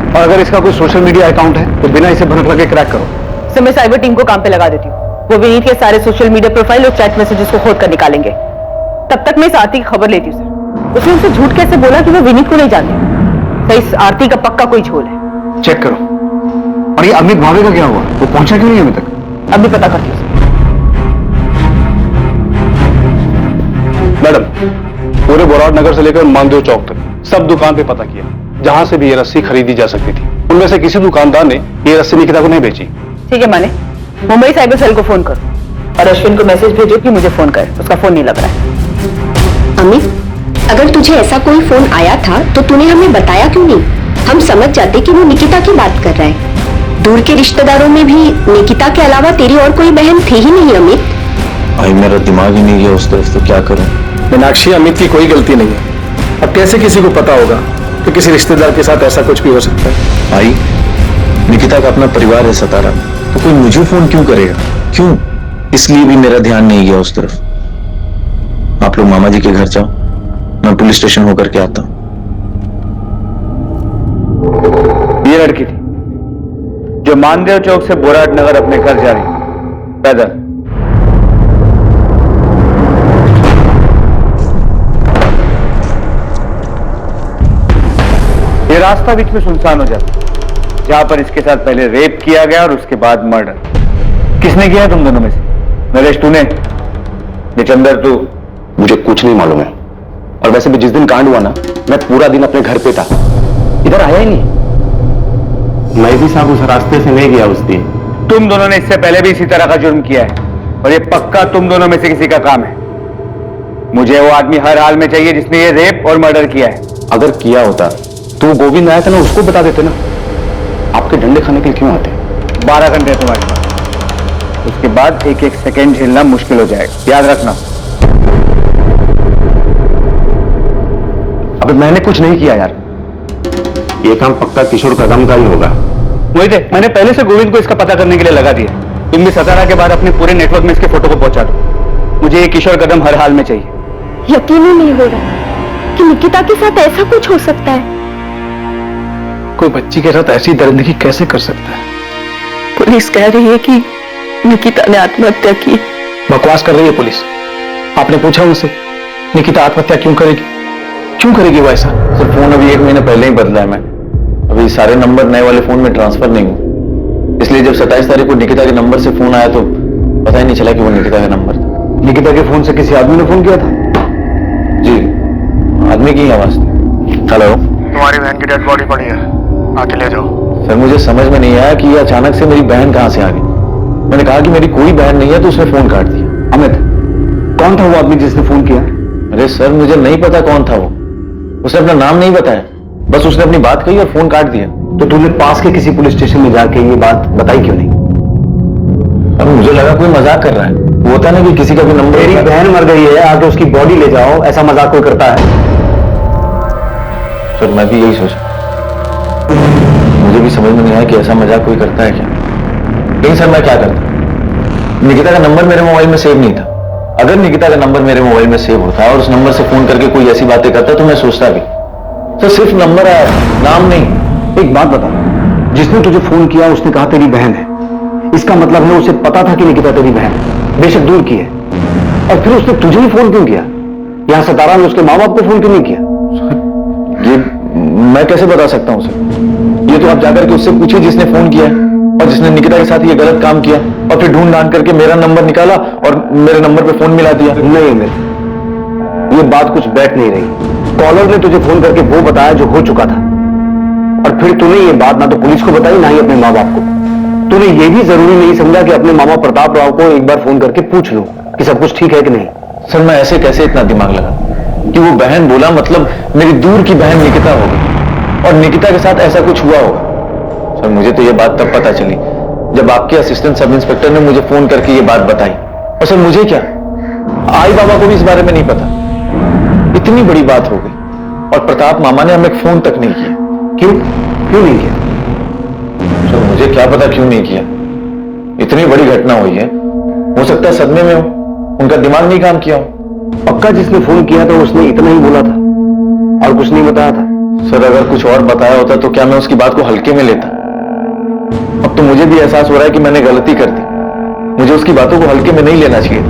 और अगर इसका कोई सोशल मीडिया अकाउंट है तो बिना इसे भनक लगे क्रैक करो। सर, मैं साइबर टीम को काम पे लगा देती हूँ। वो विनीत के सारे सोशल मीडिया प्रोफाइल और चैट मैसेजेस को खोद कर निकालेंगे। तब तक मैं इस आरती की खबर लेती हूँ सर। उसने उनसे झूठ कैसे बोला कि वो विनीत को नहीं जानती? तो इस आरती का पक्का कोई झोल है। चेक करो। और ये अमित भावे का क्या हुआ? वो पहुंचा क्यों नहीं अभी तक? अभी पता करती हूँ। मैडम, पूरे बोराड नगर से लेकर मानदेव चौक तक सब दुकान पे पता किया, जहां से भी ये रस्सी खरीदी जा सकती थी। उनमें से किसी दुकानदार ने ये रस्सी निकिता को नहीं बेची। ठीक है, माने मुंबई साइबर सेल को फोन करो और अश्विन को मैसेज भेजो कि मुझे फोन करे। उसका फोन नहीं लग रहा है। अमित, अगर तुझे ऐसा कोई फोन आया था तो तूने हमें बताया क्यों नहीं? हम समझ जाते कि वो निकिता की बात कर रहा है। दूर के रिश्तेदारों में भी निकिता के अलावा तेरी और कोई बहन थी ही नहीं अमित। भाई, मेरा दिमाग ही नहीं गया उस तरफ, तो क्या करूं? मीनाक्षी, अमित की कोई गलती नहीं है। अब कैसे किसी को पता होगा कि किसी रिश्तेदार के साथ ऐसा कुछ भी हो सकता है? भाई, निकिता का अपना परिवार है सतारा, तो कोई मुझे फोन क्यों करेगा? क्यों? इसलिए भी मेरा ध्यान नहीं गया उस तरफ। आप लोग मामा जी के घर जाओ, मैं पुलिस स्टेशन होकर के आता हूं। ये लड़की थी जो मानदेव चौक से बोराट नगर अपने घर जा रही पैदल। ये रास्ता बीच में सुनसान हो जाता, जहां पर इसके साथ पहले रेप किया गया और उसके बाद मर्डर। किसने किया तुम दोनों में से? नरेश तूने? निचंदर तू? मुझे कुछ नहीं मालूम है। और वैसे भी जिस दिन कांड हुआ ना, मैं पूरा दिन अपने घर पे था, इधर आया ही नहीं। मैं भी साहब उस रास्ते से नहीं गया उस दिन। तुम दोनों ने इससे पहले भी इसी तरह का जुर्म किया है और ये पक्का तुम दोनों में से किसी का काम है। मुझे वो आदमी हर हाल में चाहिए जिसने ये रेप और मर्डर किया है। अगर किया होता तो वो गोविंद आया था ना, उसको बता देते ना। आपके डंडे खाने के लिए क्यों आते? 12 घंटे है तुम्हारे पास, उसके बाद एक एक सेकेंड झेलना मुश्किल हो जाएगा, याद रखना। अब मैंने कुछ नहीं किया यार। ये काम पक्का किशोर कदम का ही होगा। मोहित, मैंने पहले से गोविंद को इसका पता करने के लिए लगा दिया। तुम भी सतारा के बाद अपने पूरे नेटवर्क में इसके फोटो को पहुंचा दो। मुझे ये किशोर कदम हर हाल में चाहिए। यकीन ही नहीं हो रहा कि निकिता के साथ ऐसा कुछ हो सकता है। कोई बच्ची के साथ ऐसी दरिंदगी कैसे कर सकता है? पुलिस कह रही है कि निकिता ने आत्महत्या की। बकवास कर रही है पुलिस। आपने पूछा उनसे निकिता आत्महत्या क्यों करेगी? क्यों करेगी वो ऐसा? सर, फोन अभी 1 महीने पहले ही बदला है। मैं अभी सारे नंबर नए वाले फोन में ट्रांसफर नहीं हूँ, इसलिए जब 27 तारीख को निकिता के नंबर से फोन आया तो पता ही नहीं चला कि वो निकिता का नंबर था। निकिता के फोन से किसी आदमी ने फोन किया था? जी, आदमी की आवाज थी। हेलो, तुम्हारी बहन की डेड बॉडी पड़ी है, आके ले जाओ। सर, मुझे समझ में नहीं आया कि ये अचानक से मेरी बहन कहां से आ गई। मैंने कहा कि मेरी कोई बहन नहीं है तो उसने फोन काट दिया। अमित, कौन था वो आदमी जिसने फोन किया? अरे सर, मुझे नहीं पता कौन था वो। उसने अपना नाम नहीं बताया, बस उसने अपनी बात कही और फोन काट दिया। तो तूने पास के किसी पुलिस स्टेशन में जाके ये बात बताई क्यों नहीं? अब मुझे लगा कोई मजाक कर रहा है। वो होता है ना कि किसी का भी नंबर। मेरी बहन मर गई है, आके उसकी बॉडी ले जाओ, ऐसा मजाक कोई करता है? सर, मैं भी यही सोचा। मुझे भी समझ में नहीं आया कि ऐसा मजाक कोई करता है क्या। लेकिन सर, मैं क्या करता? निकिता का नंबर मेरे मोबाइल में सेव नहीं था। अगर निकिता का नंबर मेरे मोबाइल में सेव होता और उस नंबर से फोन करके कोई ऐसी बातें करता तो मैं सोचता भी। तो सिर्फ नंबर आया, नाम नहीं। एक बात बता, जिसने तुझे फोन किया उसने कहा तेरी बहन है, इसका मतलब है उसे पता था कि निकिता तेरी बहन है, बेशक दूर की है। और फिर उसने तुझे ही फोन क्यों किया? यहां सतारा में उसके माँ बाप को फोन क्यों नहीं किया? ये मैं कैसे बता सकता हूं सर? ये तो आप जाकर के उससे पूछिए जिसने फोन किया और जिसने निकिता के साथ ये गलत काम किया और फिर ढूंढ ढांड करके मेरा नंबर निकाला और मेरे नंबर पे फोन मिला दिया। नहीं अमित, ये बात कुछ बैठ नहीं रही। कॉलर ने तुझे फोन करके वो बताया जो हो चुका था, और फिर तूने ये बात ना तो पुलिस को बताई ना ही अपने माँ बाप को। तूने ये भी जरूरी नहीं समझा कि अपने मामा प्रताप राव को एक बार फोन करके पूछ लो कि सब कुछ ठीक है कि नहीं। सर, मैं ऐसे कैसे इतना दिमाग लगा कि वो बहन बोला मतलब मेरी दूर की बहन निकिता होगी और निकिता के साथ ऐसा कुछ हुआ होगा। सर, मुझे तो ये बात तब पता चली जब आपके असिस्टेंट सब इंस्पेक्टर ने मुझे फोन करके ये बात बताई। और सर मुझे क्या, आई बाबा को भी इस बारे में नहीं पता। इतनी बड़ी बात हो गई और प्रताप मामा ने हमें फोन तक नहीं किया। क्यों नहीं किया? सर मुझे क्या पता क्यों नहीं किया। इतनी बड़ी घटना हुई है, हो सकता है सदमे में हो, उनका दिमाग नहीं काम किया हो। पक्का जिसने फोन किया था उसने इतना ही बोला था और कुछ नहीं बताया था? सर अगर कुछ और बताया होता तो क्या मैं उसकी बात को हल्के में लेता? अब तो मुझे भी एहसास हो रहा है कि मैंने गलती कर दी। मुझे उसकी बातों को हल्के में नहीं लेना चाहिए था,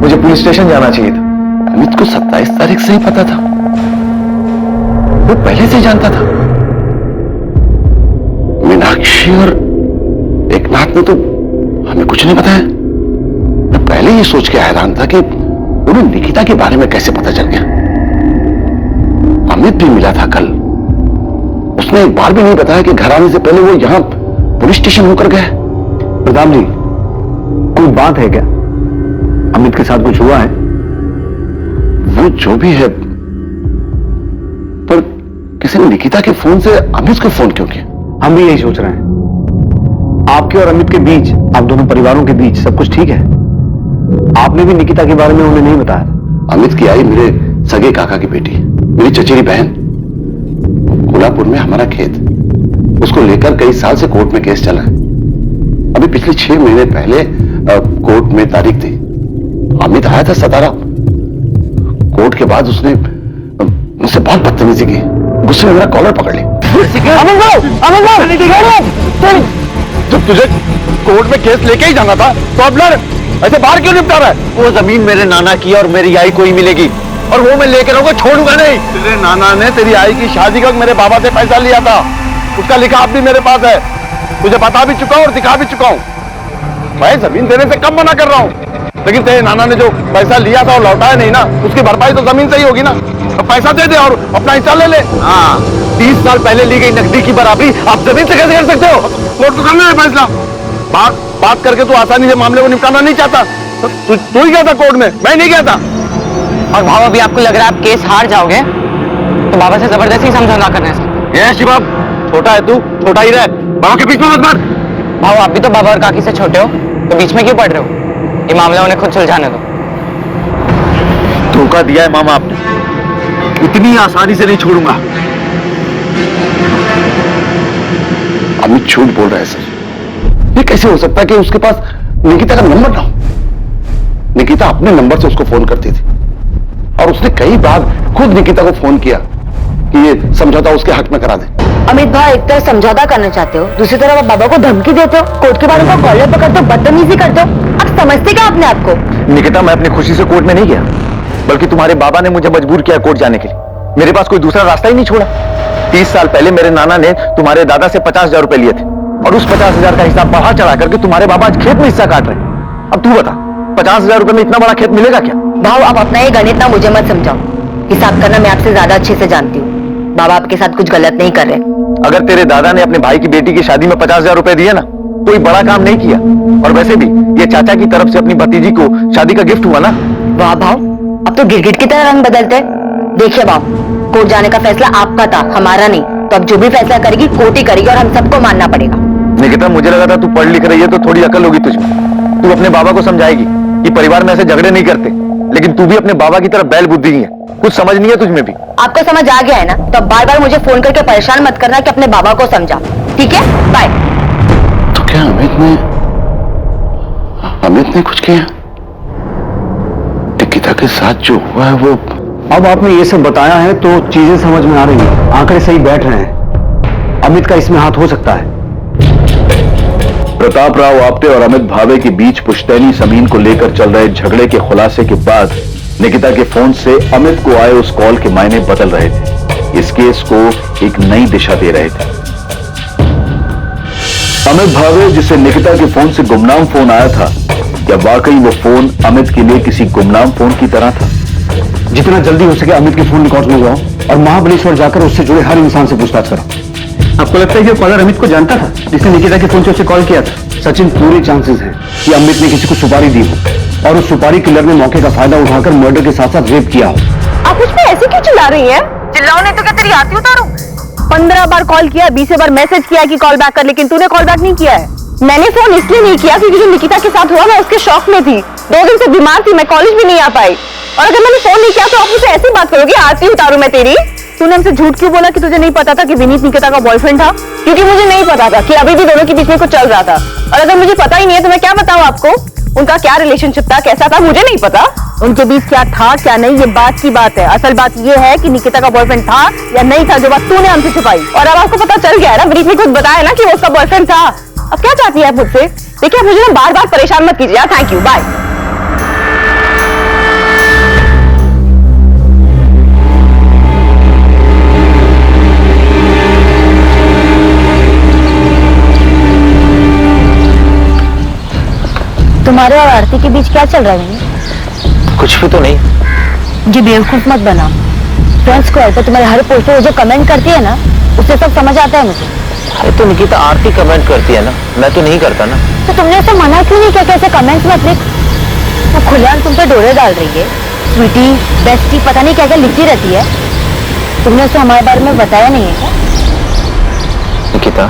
मुझे पुलिस स्टेशन जाना चाहिए था। अमित को 27 तारीख से ही पता था, वो पहले से जानता था। मीनाक्षी और एकनाथ ने तो हमें कुछ नहीं बताया। मैं पहले ही सोच के हैरान था कि उन्हें निकिता के बारे में कैसे पता चल गया। अमित भी मिला था कल, उसने एक बार भी नहीं बताया कि घर आने से पहले वो यहां पुलिस स्टेशन होकर गए। प्रताप जी, कोई बात है क्या? अमित के साथ कुछ हुआ है? वो जो भी है, पर किसी ने निकिता के फोन से अमित को फोन क्यों किया? हम भी यही सोच रहे हैं। आपके और अमित के बीच, आप दोनों परिवारों के बीच सब कुछ ठीक है? आपने भी निकिता के बारे में उन्हें नहीं बताया? अमित की आई मेरे सगे काका की बेटी, मेरी चचेरी बहन। कोल्हापुर में हमारा खेत, उसको लेकर कई साल से कोर्ट में केस चला है। अभी पिछले 6 महीने पहले कोर्ट में तारीख थी। अमित आया था सतारा। कोर्ट के बाद उसने मुझसे बहुत बदतमीजी की, गुस्से में मेरा कॉलर पकड़ ली। जब तुझे कोर्ट में केस लेके ही जाना था तो अब लड़, ऐसे बाहर क्यों निपटा रहा है? वो जमीन मेरे नाना की और मेरी आई को ही मिलेगी और वो मैं लेकर आऊंगा, छोड़ूंगा नहीं। तेरे नाना ने तेरी आई की शादी का मेरे बाबा से पैसा लिया था, उसका लिखाफ भी मेरे पास है। तुझे बता भी चुका हूं और दिखा भी चुका हूं। मैं जमीन देने से कम मना कर रहा हूं, लेकिन तेरे नाना ने जो पैसा लिया था और लौटाया नहीं ना, उसकी भरपाई तो जमीन से ही होगी ना। तो पैसा दे दे और अपना हिस्सा ले ले। हाँ, 30 साल पहले ली गई नकदी की बराबरी आप जमीन से कैसे कर सकते हो? कोर्ट को करना है फैसला। बात करके तू आसानी से मामले को निपटाना नहीं चाहता। तू ही गया था कोर्ट में, मैं नहीं गया था। और भाव अभी आपको लग रहा है आप केस हार जाओगे तो बाबा से जबरदस्ती समझौता करने से। ये शिवम, छोटा है तू, छोटा ही रह, बाबा के बीच में मत मार। भाव आप भी तो बाबा और काकी से छोटे हो, तो बीच में क्यों पड़ रहे हो? ये मामला उन्हें खुद सुलझाने दो। धोखा दिया है मामा आपने, इतनी आसानी से नहीं छोड़ूंगा। अमित झूठ बोल रहा है सर। ये कैसे हो सकता है कि उसके पास निकिता का नंबर ना हो? निकिता अपने नंबर से उसको फोन करती थी और उसने कई बार खुद निकिता को फोन किया कि ये समझौता उसके हक में करा दे। अमित भाई, एक तरफ समझौता करना चाहते हो, दूसरी तरफ आप बाबा को धमकी देते हो, कोर्ट के बारे में कॉलर पकड़ते हो, बदतमीजी करते हो। आप समझते क्या अपने आप को? निकिता, मैं अपनी खुशी से कोर्ट में नहीं गया, बल्कि तुम्हारे बाबा ने मुझे मजबूर किया कोर्ट जाने के लिए। मेरे पास कोई दूसरा रास्ता ही नहीं छोड़ा। 30 साल पहले मेरे नाना ने तुम्हारे दादा से 50,000 रुपए लिए थे और उस 50,000 का हिसाब बढ़ा चढ़ा करके तुम्हारे बाबा आज खेत में हिस्सा काट रहे हैं। अब तू बता, 50,000 रुपए में इतना बड़ा खेत मिलेगा क्या? भाव, आप अपना ये गणित ना मुझे मत समझाओ। हिसाब करना मैं आपसे ज्यादा अच्छे से जानती हूँ। बाबा आपके साथ कुछ गलत नहीं कर रहे। अगर तेरे दादा ने अपने भाई की बेटी की शादी में 50,000 रुपए दिए ना, कोई बड़ा काम नहीं किया। और वैसे भी ये चाचा की तरफ से अपनी भतीजी को शादी का गिफ्ट हुआ ना। वाह भाव, अब तो गिरगिट की तरह रंग बदलते। देखिए भाव, कोर्ट जाने का फैसला आपका था, हमारा नहीं। तो अब जो भी फैसला करेगी कोर्ट ही करेगी और हम सबको मानना पड़ेगा। निकिता, मुझे लगा था तू पढ़ लिख रही है तो थोड़ी अकल होगी तुझमें। तू अपने बाबा को समझाएगी कि परिवार में ऐसे झगड़े नहीं करते, लेकिन तू भी अपने बाबा की तरह बैल बुद्धि ही है, कुछ समझ नहीं है तुझमें भी। आपको समझ आ गया है ना? तो बार बार मुझे फोन करके परेशान मत करना कि अपने बाबा को समझा, ठीक है? बाय। तो क्या अमित ने कुछ किया? निकिता के साथ जो हुआ है वो... अब आपने ये सब बताया है तो चीजें समझ में आ रही हैं, आंकड़े सही बैठ रहे हैं। अमित का इसमें हाथ हो सकता है। प्रताप राव आप्टे और अमित भावे के बीच पुश्तैनी जमीन को लेकर चल रहे झगड़े के खुलासे के बाद निकिता के फोन से अमित को आए उस कॉल के मायने बदल रहे थे, इस केस को एक नई दिशा दे रहे थे। अमित भावे, जिसे निकिता के फोन से गुमनाम फोन आया था, क्या वाकई वो फोन अमित के लिए किसी गुमनाम फोन की तरह था? जितना जल्दी हो सके अमित के फोन रिकॉर्ड मंगवाओ और महाबलेश्वर जाकर उससे जुड़े हर इंसान से पूछताछ करो। आपको लगता है कि कॉलर अमित को जानता था जिसने निकिता के फोन से उसे कॉल किया था? सचिन, पूरे चांसेस हैं कि अमित ने किसी को सुपारी दी हो और उस सुपारी किलर ने मौके का फायदा उठाकर मर्डर के साथ साथ रेप किया हो। आप मुझ पे ऐसे क्यों चिल्ला रही हैं? चिल्लाओ नहीं तो क्या तेरी आरती उतारूं? 15 बार कॉल किया, 20 बार मैसेज किया कि कॉल बैक कर, लेकिन तूने कॉल बैक नहीं किया है। मैंने फोन इसलिए नहीं किया क्योंकि जो निकिता के साथ हुआ मैं उसके शौक में थी। 2 दिन से बीमार थी, मैं कॉलेज भी नहीं आ पाई। और अगर मैंने फोन नहीं किया तो आप मुझसे ऐसी बात करोगे, आरती उतारू मैं तेरी? तूने हमसे झूठ क्यों बोला कि तुझे नहीं पता था कि विनीत निकिता का बॉयफ्रेंड था? क्योंकि मुझे नहीं पता था कि अभी भी दोनों के बीच में कुछ चल रहा था। और अगर मुझे पता ही नहीं है तो मैं क्या बताऊं आपको? उनका क्या रिलेशनशिप था, कैसा था, मुझे नहीं पता। उनके बीच क्या था क्या नहीं, ये बात की बात है। असल बात ये है कि निकिता का बॉयफ्रेंड था या नहीं था, जो बात तूने हमसे छुपाई। और अब आपको पता चल गया है ना, विनीत ने खुद बताया ना कि वो उसका बॉयफ्रेंड था। अब क्या चाहती है आप मुझसे? देखिए, आप मुझे ना बार बार परेशान मत कीजिए। Thank you, bye. तुम्हारे और आरती के बीच क्या चल रहा है? कुछ भी तो नहीं। जी बेवकूफ मत बना। फ्रेंड्स को तो तुम्हारे हर पोस्ट पे जो कमेंट करती है ना, उससे सब समझ आता है मुझे। अरे तो निकिता आरती कमेंट करती है ना, मैं तो नहीं करता ना। तो तुमने उसे मना क्यों नहीं किया कि ऐसे कमेंट्स मत लिख? वो खुलेआम तुम पे डोरे डाल रही है। स्वीटी, बेस्टी, पता नहीं क्या क्या लिखती रहती है। तुमने उसे हमारे बारे में बताया नहीं है क्या? निकिता,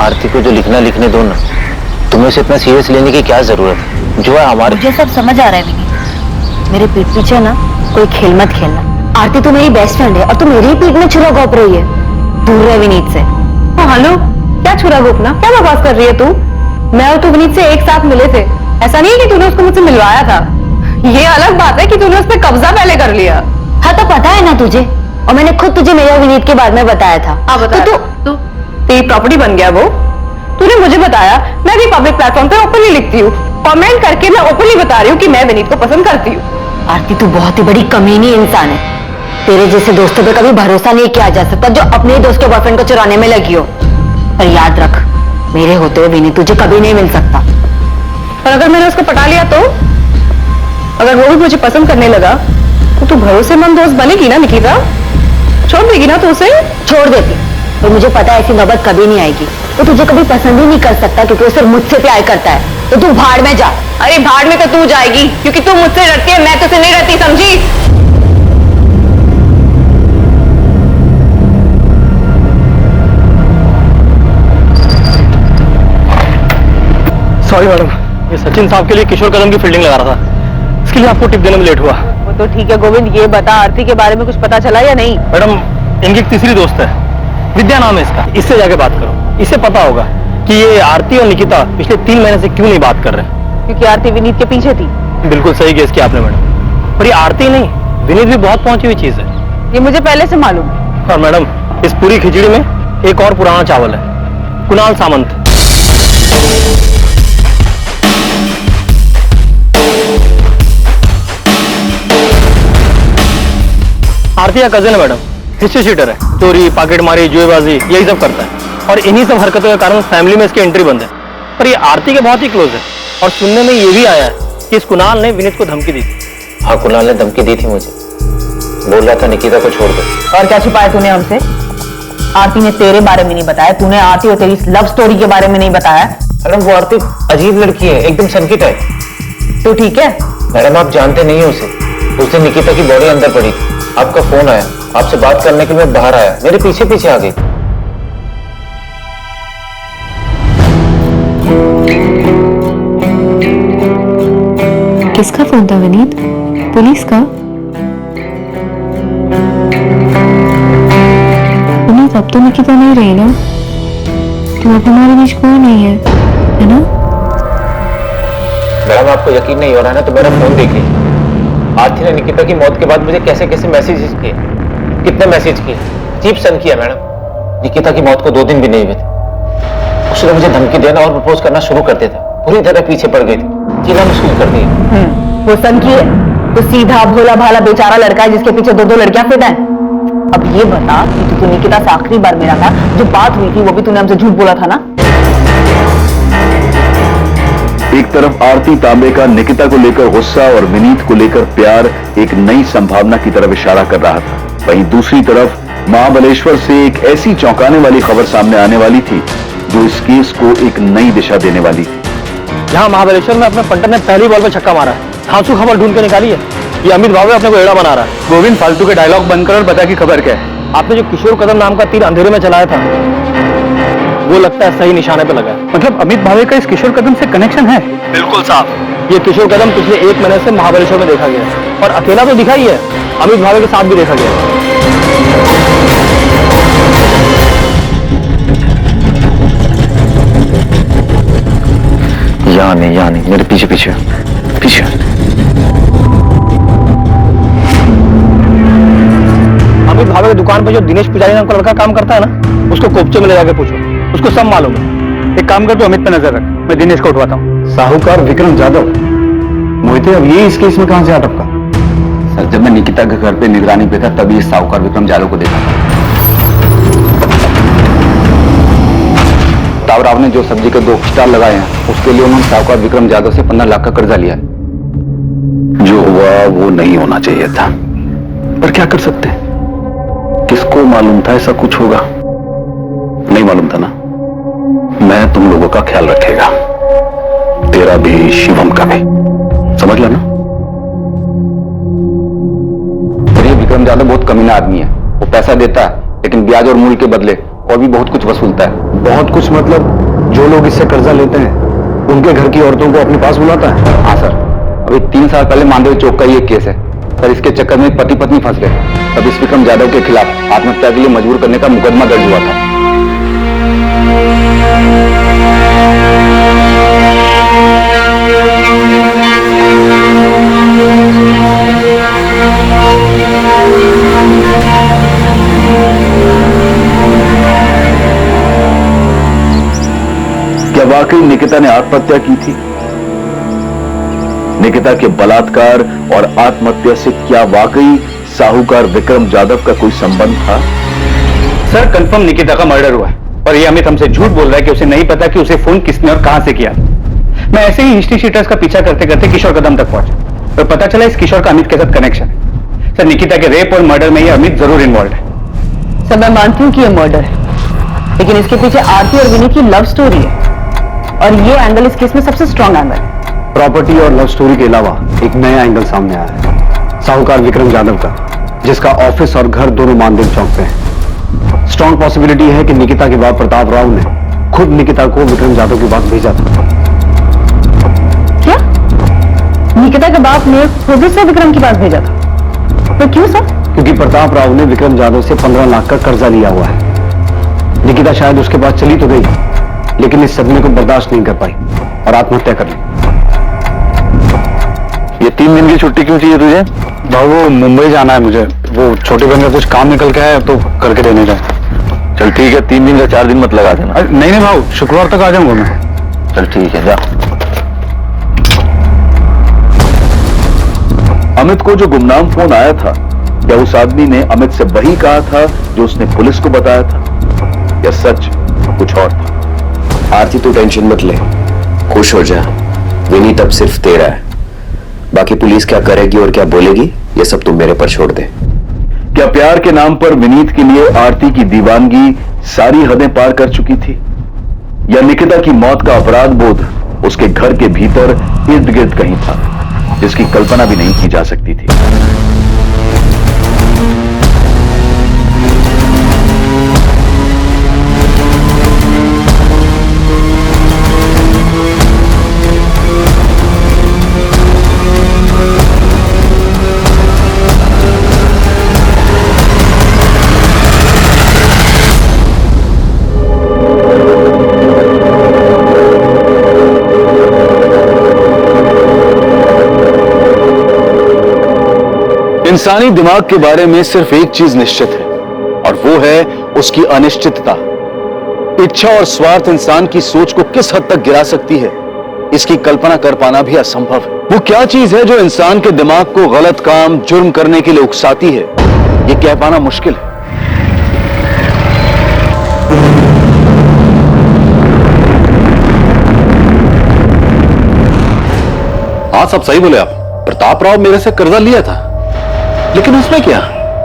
आरती को जो लिखना लिखने दो ना, तुम्हें उसे इतना सीरियस लेने की क्या जरूरत है? जो है हमारे। मुझे सब समझ आ रहा है विनीत। मेरे पीठ पीछे ना कोई खेल मत खेलना। आरती तो मेरी बेस्ट फ्रेंड है और तू मेरी ही पीठ में छुरा घोंप रही है। दूर रहे विनीत से। हेलो, क्या छुरा घोपना? क्या बकवास कर रही है तू? मैं और तू विनीत से एक साथ मिले थे। ऐसा नहीं है कि तूने उसको मुझसे मिलवाया था। ये अलग बात है कि तूने उस पर कब्जा पहले कर लिया। हाँ तो पता है ना तुझे, और मैंने खुद तुझे मेरे और विनीत के बारे में बताया था। हाँ बता। तो तेरी प्रॉपर्टी बन गया वो? तूने मुझे बताया। मैं भी पब्लिक प्लेटफॉर्म पे ओपनली लिखती हूँ, कमेंट करके मैं ओपनली बता रही हूँ कि मैं विनीत को पसंद करती हूँ। आरती, तू बहुत ही बड़ी कमीनी इंसान है। तेरे जैसे दोस्तों पे कभी भरोसा नहीं किया जा सकता जो अपने ही दोस्त के बॉयफ्रेंड को चुराने में लगी हो। पर याद रख, मेरे होते हुए विनीत तुझे कभी नहीं मिल सकता। और अगर मैंने उसको पटा लिया तो? अगर वो भी मुझे पसंद करने लगा तो तू भरोसेमंद दोस्त बनेगी ना निकिता? छोड़ देगी ना तू उसे? छोड़ देती, और मुझे पता है ऐसी नौबत कभी नहीं आएगी। तो तुझे कभी पसंद ही नहीं कर सकता क्योंकि वो सिर्फ मुझसे प्यार करता है। तो तू भाड़ में जा। अरे भाड़ में तो तू जाएगी क्योंकि तू मुझसे डरती है, मैं तुझसे नहीं डरती, समझी? सॉरी मैडम, ये सचिन साहब के लिए किशोर कदम की फील्डिंग लगा रहा था, इसके लिए आपको टिप देने में लेट हुआ। वो तो ठीक है गोविंद, ये बता आरती के बारे में कुछ पता चला या नहीं? मैडम, इनकी एक तीसरी दोस्त है, विद्या नाम है इसका। इससे जाके बात करो, इससे पता होगा कि ये आरती और निकिता पिछले 3 महीने से क्यों नहीं बात कर रहे। क्योंकि आरती विनीत के पीछे थी। बिल्कुल सही गेस किया आपने मैडम। पर ये आरती नहीं, विनीत भी बहुत पहुंची हुई चीज है। ये मुझे पहले से मालूम है। और मैडम, इस पूरी खिचड़ी में एक और पुराना चावल है, कुणाल सामंत। आरती का कजिन है मैडम, हिस्ट्री शीटर है, चोरी, पॉकेटमारी, जुएबाजी यही सब करता है। और इन्हीं सब हरकतों के कारण फैमिली में इसकी एंट्री बंद है। पर ये आरती के बहुत ही क्लोज है। और सुनने में ये भी आया है कि इस कुणाल ने विनीत को धमकी दी थी। हाँ, कुणाल ने धमकी दी थी मुझे, बोल रहा था निकिता को छोड़ दो। और क्या छिपाया तूने हमसे? आरती ने तेरे बारे में नहीं बताया, तूने आरती और तेरी लव स्टोरी के बारे में नहीं बताया। मैडम, वो आरती अजीब लड़की है, एकदम सनकी टाइप। तो ठीक है। मैडम, आप जानते नहीं हो उसे। उस दिन निकिता की बॉडी अंदर पड़ी, आपका फोन आया, आपसे बात करने के लिए मैं बाहर आया, मेरे पीछे पीछे आ गई। किसका फोन था विनीत? पुलिस का? विनीत, अब तो निकिता नहीं रही ना, तो अब हमारे बीच कोई नहीं है ना? मैडम, आपको यकीन नहीं हो रहा है ना, तो मेरा फोन देखिए। आरती ने निकिता की मौत के बाद मुझे कैसे कैसे मैसेजेस किए, कितने मैसेज किए, अजीब सन किया मैडम। निकिता की मौत को 2 दिन भी नहीं हुए थे, उसने मुझे धमकी देना और प्रपोज करना शुरू कर दिया था। पूरी तरह पीछे पड़ गई थी, जीना मुश्किल कर दिया। वो सन की है तो सीधा भोला भाला बेचारा लड़का है जिसके पीछे 2 लड़कियां फिट हैं। अब ये बता कि तू निकिता से आखिरी बार मिला था, जो बात हुई थी वो भी तूने हमसे झूठ बोला था ना? एक तरफ आरती तांबे का निकिता को लेकर गुस्सा और विनीत को लेकर प्यार एक नई संभावना की तरफ इशारा कर रहा था, वहीं दूसरी तरफ महाबलेश्वर से एक ऐसी चौंकाने वाली खबर सामने आने वाली थी जो इस केस को एक नई दिशा देने वाली थी। यहाँ महाबलेश्वर में अपने पंटर ने पहली बॉल में छक्का मारा है, धांसू खबर ढूंढ के निकाली है। ये अमित भावे अपने को एड़ा बना रहा है। गोविंद, फालतू के डायलॉग बंद कर और बता कि खबर क्या है। आपने जो किशोर कदम नाम का तीर अंधेरे में चलाया था, वो लगता है सही निशाने पे लगा है। मतलब अमित भावे का इस किशोर कदम से कनेक्शन है? बिल्कुल साफ। ये किशोर कदम पिछले 1 महीने से महाबलेश्वर में देखा गया है, और अकेला तो दिखा ही है, अमित भावे के साथ भी देखा गया है। यहाँ नहीं, मेरे पीछे पीछे पीछे। अमित भावे की दुकान पे जो दिनेश पुजारी नाम का लड़का काम करता है ना, उसको कोपचे में ले जाके पूछो, उसको सब मालूम है। एक काम कर, तो अमित पे नजर रख, मैं दिनेश को उठवाता हूँ। साहूकार विक्रम जाधव, मोहिते अब ये इस केस में कहां से अटका? सर, जब मैं निकिता के घर पे निगरानी पे था तभी इस साहूकार विक्रम जाधव को देखा था। तावराव ने जो सब्जी के 2 स्टॉल लगाए हैं, उसके लिए उन्होंने साहूकार विक्रम जाधव से 15 लाख का कर्जा लिया। जो हुआ वो नहीं होना चाहिए था, पर क्या कर सकते हैं? किसको मालूम था ऐसा कुछ होगा? नहीं मालूम था ना। मैं तुम लोगों का ख्याल रखेगा, तेरा भी शिवम का भी, समझ लेना। ये विक्रम जाधव बहुत कमीना आदमी है। वो पैसा देता है लेकिन ब्याज और मूल के बदले और भी बहुत कुछ वसूलता है। बहुत कुछ मतलब जो लोग इससे कर्जा लेते हैं उनके घर की औरतों को अपने पास बुलाता है? हाँ सर, अभी 3 साल पहले मानदेव चौक का ये केस है सर। इसके चक्कर में पति पत्नी फंस गए। तब इस विक्रम जाधव के खिलाफ आत्महत्या के लिए मजबूर करने का मुकदमा दर्ज हुआ था। क्या वाकई निकिता ने आत्महत्या की थी? निकिता के बलात्कार और आत्महत्या से क्या वाकई साहूकार विक्रम जाधव का कोई संबंध था? सर, कंफर्म निकिता का मर्डर हुआ है, और ये अमित हमसे झूठ बोल रहा है कि उसे नहीं पता कि उसे फोन किसने और कहां से किया। मैं ऐसे ही हिस्ट्री शीटर्स का पीछा करते करते किशोर कदम तक पहुंचा, और पता चला इस किशोर का अमित के साथ कनेक्शन है। सर, निकिता के रेप और मर्डर में ये अमित जरूर इन्वॉल्व है। सर, मैं मानती हूँ कि ये मर्डर है, लेकिन इसके पीछे आरती और विनीत की लव स्टोरी है, और ये एंगल इस केस में सबसे स्ट्रॉन्ग एंगल है। प्रॉपर्टी और लव स्टोरी के अलावा एक नया एंगल सामने आया है, साहूकार विक्रम जाधव का, जिसका ऑफिस और घर दोनों मानदेव चौक पे है। स्ट्रॉन्ग पॉसिबिलिटी है कि निकिता के बाप प्रताप राव ने खुद निकिता को विक्रम जाधव के पास भेजा था। क्या? निकिता के बाप ने खुद से विक्रम के पास भेजा था? तो क्यों सर? क्योंकि प्रताप राव ने विक्रम जाधव से 15 लाख का कर्जा लिया हुआ है। निकिता शायद उसके पास चली तो गई, लेकिन इस सदमे को बर्दाश्त नहीं कर पाई और आत्महत्या कर ली। ये 3 दिन की छुट्टी क्यों चाहिए तुझे? वो मुंबई जाना है मुझे, वो छोटे बहन का कुछ काम निकल के आया तो करके देने का। चल ठीक है, 3 दिन का 4 दिन मत लगा देना। नहीं भाव, शुक्रवार तक आ जाऊंगा मैं। चल ठीक है, जा। अमित को जो गुमनाम फोन आया था, क्या उस आदमी ने अमित से वही कहा था जो उसने पुलिस को बताया था, या सच कुछ और था? आरती, तू टेंशन मत ले, खुश हो जा। विनीत अब सिर्फ तेरा है, बाकी पुलिस क्या करेगी और क्या बोलेगी ये सब तुम मेरे पर छोड़ दे। क्या प्यार के नाम पर विनीत के लिए आरती की दीवानगी सारी हदें पार कर चुकी थी, या निकिता की मौत का अपराध बोध उसके घर के भीतर इर्द गिर्द कहीं था, जिसकी कल्पना भी नहीं की जा सकती थी? इंसानी दिमाग के बारे में सिर्फ एक चीज निश्चित है, और वो है उसकी अनिश्चितता। इच्छा और स्वार्थ इंसान की सोच को किस हद तक गिरा सकती है, इसकी कल्पना कर पाना भी असंभव है। वो क्या चीज है जो इंसान के दिमाग को गलत काम, जुर्म करने के लिए उकसाती है, ये कह पाना मुश्किल है। हाँ, सब सही बोले आप। प्रताप राव मेरे से कर्जा लिया था, लेकिन उसमें क्या,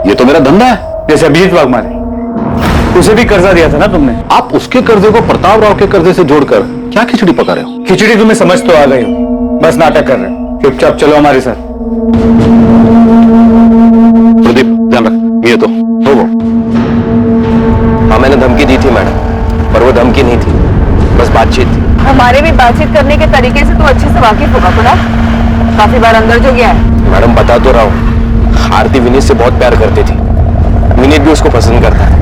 ये तो मेरा धंधा है। जैसे अभिजीत वाघमारे, उसे भी कर्जा दिया था ना तुमने। आप उसके कर्जे को प्रताप राव के कर्जे से जोड़कर क्या खिचड़ी पका रहे हो? खिचड़ी तुम्हें समझ तो आ गई हो, बस नाटक कर रहे हो। चुपचाप चलो हमारे साथ। प्रदीप, ध्यान रख, ये तो हो। हाँ, मैंने धमकी दी थी मैडम, पर वो धमकी नहीं थी, बस बातचीत थी। हमारे भी बातचीत करने के तरीके से तो अच्छे से वाकिफ होगा कुणाल। काफी बार अंदर जो गया है। मैडम बता तो रहा हूँ, आरती विनीत से बहुत प्यार करती थी, विनीत भी उसको पसंद करता है,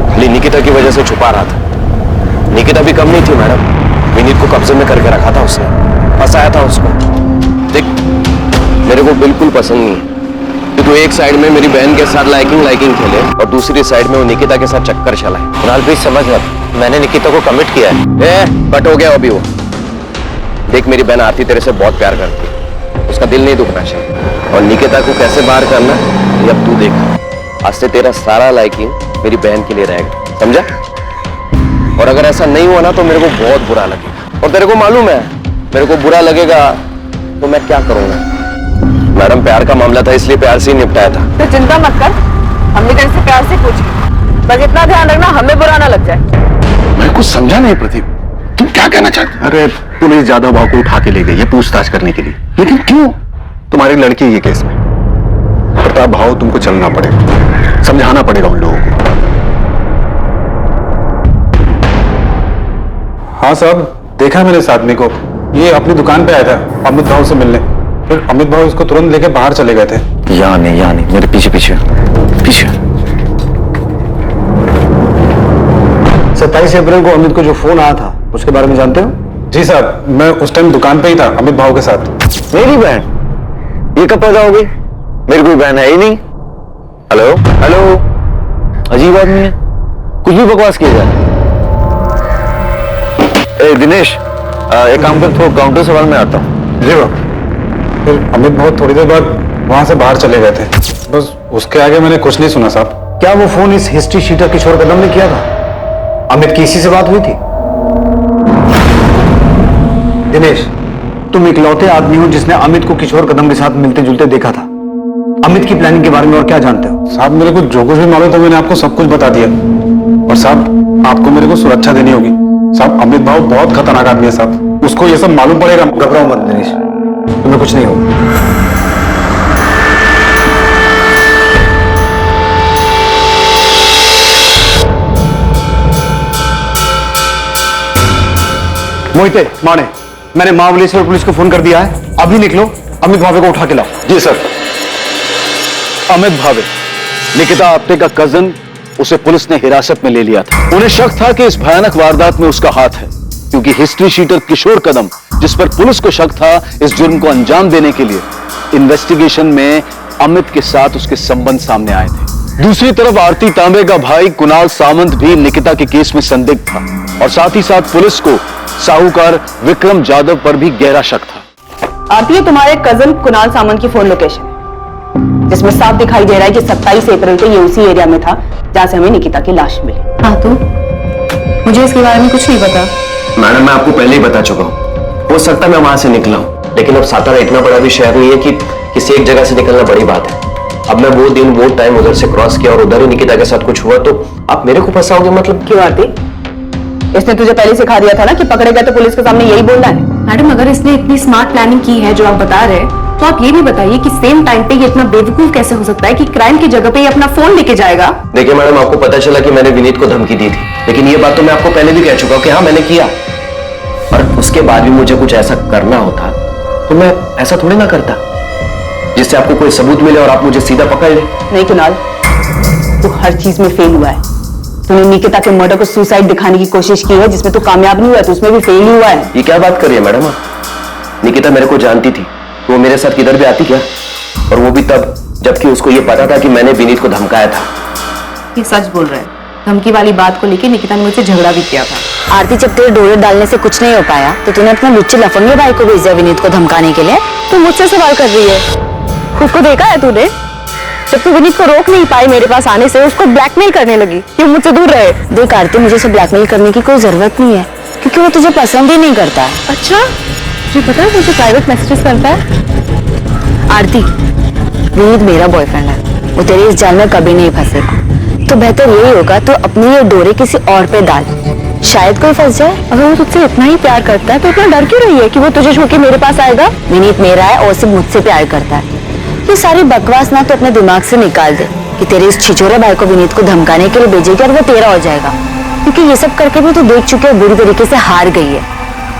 खाली निकिता की वजह से छुपा रहा था। निकिता भी कम नहीं थी मैडम, विनीत को कब्जे में करके रखा था उसने, फंसाया था उसको। देख मेरे को बिल्कुल पसंद नहीं है कि तू एक साइड में मेरी बहन के साथ लाइकिंग खेले और दूसरी साइड में वो निकिता के साथ चक्कर चलाए। कुणाल प्लीज समझ मत, मैंने निकिता को कमिट किया है। बट हो गया अभी वो। देख मेरी बहन आरती तेरे से बहुत प्यार करती है, उसका दिल नहीं दुखना चाहिए, और निकिता को कैसे बाहर करना ये अब तू देख। आज से तेरा सारा लाइकिंग मेरी बहन के लिए रहेगा, समझा? और अगर ऐसा नहीं हुआ ना तो मेरे को बहुत बुरा लगेगा, और तेरे को मालूम है मेरे को बुरा लगेगा तो मैं क्या करूंगा। मैडम प्यार का मामला था इसलिए प्यार से ही निपटाया था। तो चिंता मत कर, हमने तेरे से प्यार से पूछा, बस इतना ध्यान रखना हमें बुरा ना लग जाए। मैं कुछ समझा नहीं प्रदीप, तुम क्या कहना चाहते? अरे पुलिस जादव भाव को उठा के ले गई है पूछताछ करने के लिए। लेकिन क्यों? तुम्हारी लड़की ये केस में। प्रताप भाव तुमको चलना पड़ेगा, समझाना पड़ेगा उन लोगों को। हाँ साहब, देखा मैंने इस आदमी को, ये अपनी दुकान पे आया था अमित भाव से मिलने, फिर अमित भाव इसको तुरंत लेके बाहर चले गए थे। यहाँ नहीं मेरे पीछे 27 अप्रैल को अमित को जो फोन आया था उसके बारे में जानते हो? जी साहब, मैं उस टाइम दुकान पे ही था अमित भाव के साथ। मेरी बहन ये कब पैदा हो गई? मेरी कोई बहन है ही नहीं। हेलो हेलो, अजीब आदमी है, कुछ भी बकवास किया जाए। ए दिनेश, एक काम कर, थोड़ा काउंटर सवाल में आता हूँ। जी बाबू। फिर अमित भाव थोड़ी देर बाद वहां से बाहर चले गए थे, बस उसके आगे मैंने कुछ नहीं सुना साहब। क्या वो फोन इस हिस्ट्री शीटर किशोर कदम ने किया था? अमित की इसी से बात हुई थी? दिनेश, तुम इकलौते आदमी हो जिसने अमित को किशोर कदम के साथ मिलते जुलते देखा था। अमित की प्लानिंग के बारे में और क्या जानते हो? साहब मेरे को जो कुछ भी मालूम था मैंने आपको सब कुछ बता दिया, और साहब आपको मेरे को सुरक्षा देनी होगी। साहब अमित भाव बहुत खतरनाक आदमी है साहब, उसको ये सब मालूम पड़ेगा। घबराओ मत दिनेश, तुम्हें कुछ नहीं होगा। मोहिते, माने, मैंने महाबलेश्वर पुलिस को फोन कर दिया है, अभी निकलो, अमित भावे को उठा के लाओ। जी सर। अमित भावे, निकिता आप्टे का कजन, उसे पुलिस ने हिरासत में ले लिया था। उन्हें शक था कि इस भयानक वारदात में उसका हाथ है, क्योंकि हिस्ट्री शीटर किशोर कदम, जिस पर पुलिस को शक था, इस जुर्म को अंजाम देने के लिए इन्वेस्टिगेशन में अमित के साथ उसके संबंध सामने आए थे। दूसरी तरफ आरती तांबे का भाई कुणाल सामंत भी निकिता के केस में संदिग्ध था, और साथ ही साथ पुलिस को साहूकार विक्रम जाधव पर भी गहरा शक था। आरती, ये तुम्हारे कजन कुणाल सामंत की फोन लोकेशन है, जिसमें साफ दिखाई दे रहा है कि 27 अप्रैल को ये उसी एरिया में था जहां से हमें निकिता की लाश मिली। हाँ तो मुझे इसके बारे में कुछ नहीं पता। मैडम मैं आपको पहले ही बता चुका हूँ, हो सकता है मैं वहां से निकला हूं, लेकिन अब सातारा इतना बड़ा भी शहर नहीं है कि किसी एक जगह से निकलना बड़ी बात है। अब मैं वो दिन वो टाइम उधर से क्रॉस किया और उधर ही निकिता के साथ कुछ हुआ तो आप मेरे को फंसाओगे? मतलब क्यों आरती, इसने तुझे पहले सिखा दिया था ना कि पकड़े गए तो पुलिस के सामने यही बोलना है। मैडम अगर इसने इतनी स्मार्ट प्लानिंग की है जो आप बता रहे हैं, तो आप ये भी बताइए कि सेम टाइम पे ये इतना बेवकूफ कैसे हो सकता है कि क्राइम की जगह पे ये अपना फोन लेके जाएगा। देखिए मैडम, आपको पता चला कि मैंने विनीत को धमकी दी थी, लेकिन ये बात तो मैं आपको पहले भी कह चुका हूँ कि हाँ मैंने किया, और उसके बाद भी मुझे कुछ ऐसा करना होता तो मैं ऐसा थोड़ी ना करता जिससे आपको कोई सबूत मिले और आप मुझे सीधा पकड़ ले। नहीं कुणाल, तू हर चीज में फेल हुआ है। तूने निकिता के मर्डर को सुसाइड दिखाने की कोशिश की है, जिसमें तू कामयाब नहीं हुआ, तो उसमें भी फेल ही हुआ है। ये क्या बात कर रही है मैडम? निकिता मेरे को जानती थी तो वो मेरे साथ किधर भी आती क्या? और वो भी तब जबकि उसको ये पता था कि मैंने विनीत को धमकाया था। ये सच बोल रहा है, धमकी वाली बात को लेकर निकिता ने मुझसे झगड़ा भी किया था। आरती, जब तेरे डोरे डालने से कुछ नहीं हो पाया तो तूने अपना लुच्चे लफंगे भाई को भेज दिया विनीत को धमकाने के लिए। तू मुझसे सवाल कर रही है, खुद को देखा है तूने? जब तू विनीत को रोक नहीं पाई मेरे पास आने से, उसको ब्लैकमेल करने लगी कि मुझसे दूर रहे। देख आरती, मुझे उसे ब्लैकमेल करने की कोई जरूरत नहीं है, क्योंकि वो तुझे पसंद ही नहीं करता है। अच्छा, तुझे पता है मुझे प्राइवेट मैसेजेस करता है? आरती, विनीत मेरा बॉयफ्रेंड है, वो तेरे इस जाल में कभी नहीं फंसेगा, तो बेहतर यही होगा तो अपने ये डोरे किसी और पे डाल, शायद कोई फंस जाए। अगर वो तुझसे इतना ही प्यार करता है तो इतना डर क्यों रही है कि वो तुझे छू के मेरे पास आएगा? विनीत मेरा है और सिर्फ मुझसे प्यार करता है। ये सारी बकवास ना तो अपने दिमाग से निकाल दे कि तेरे इस छिछोरे भाई को विनीत को धमकाने के लिए भेजेगी और वो तेरा हो जाएगा। क्योंकि ये सब करके भी तो देख चुके हो बुरी तरीके से हार गई है।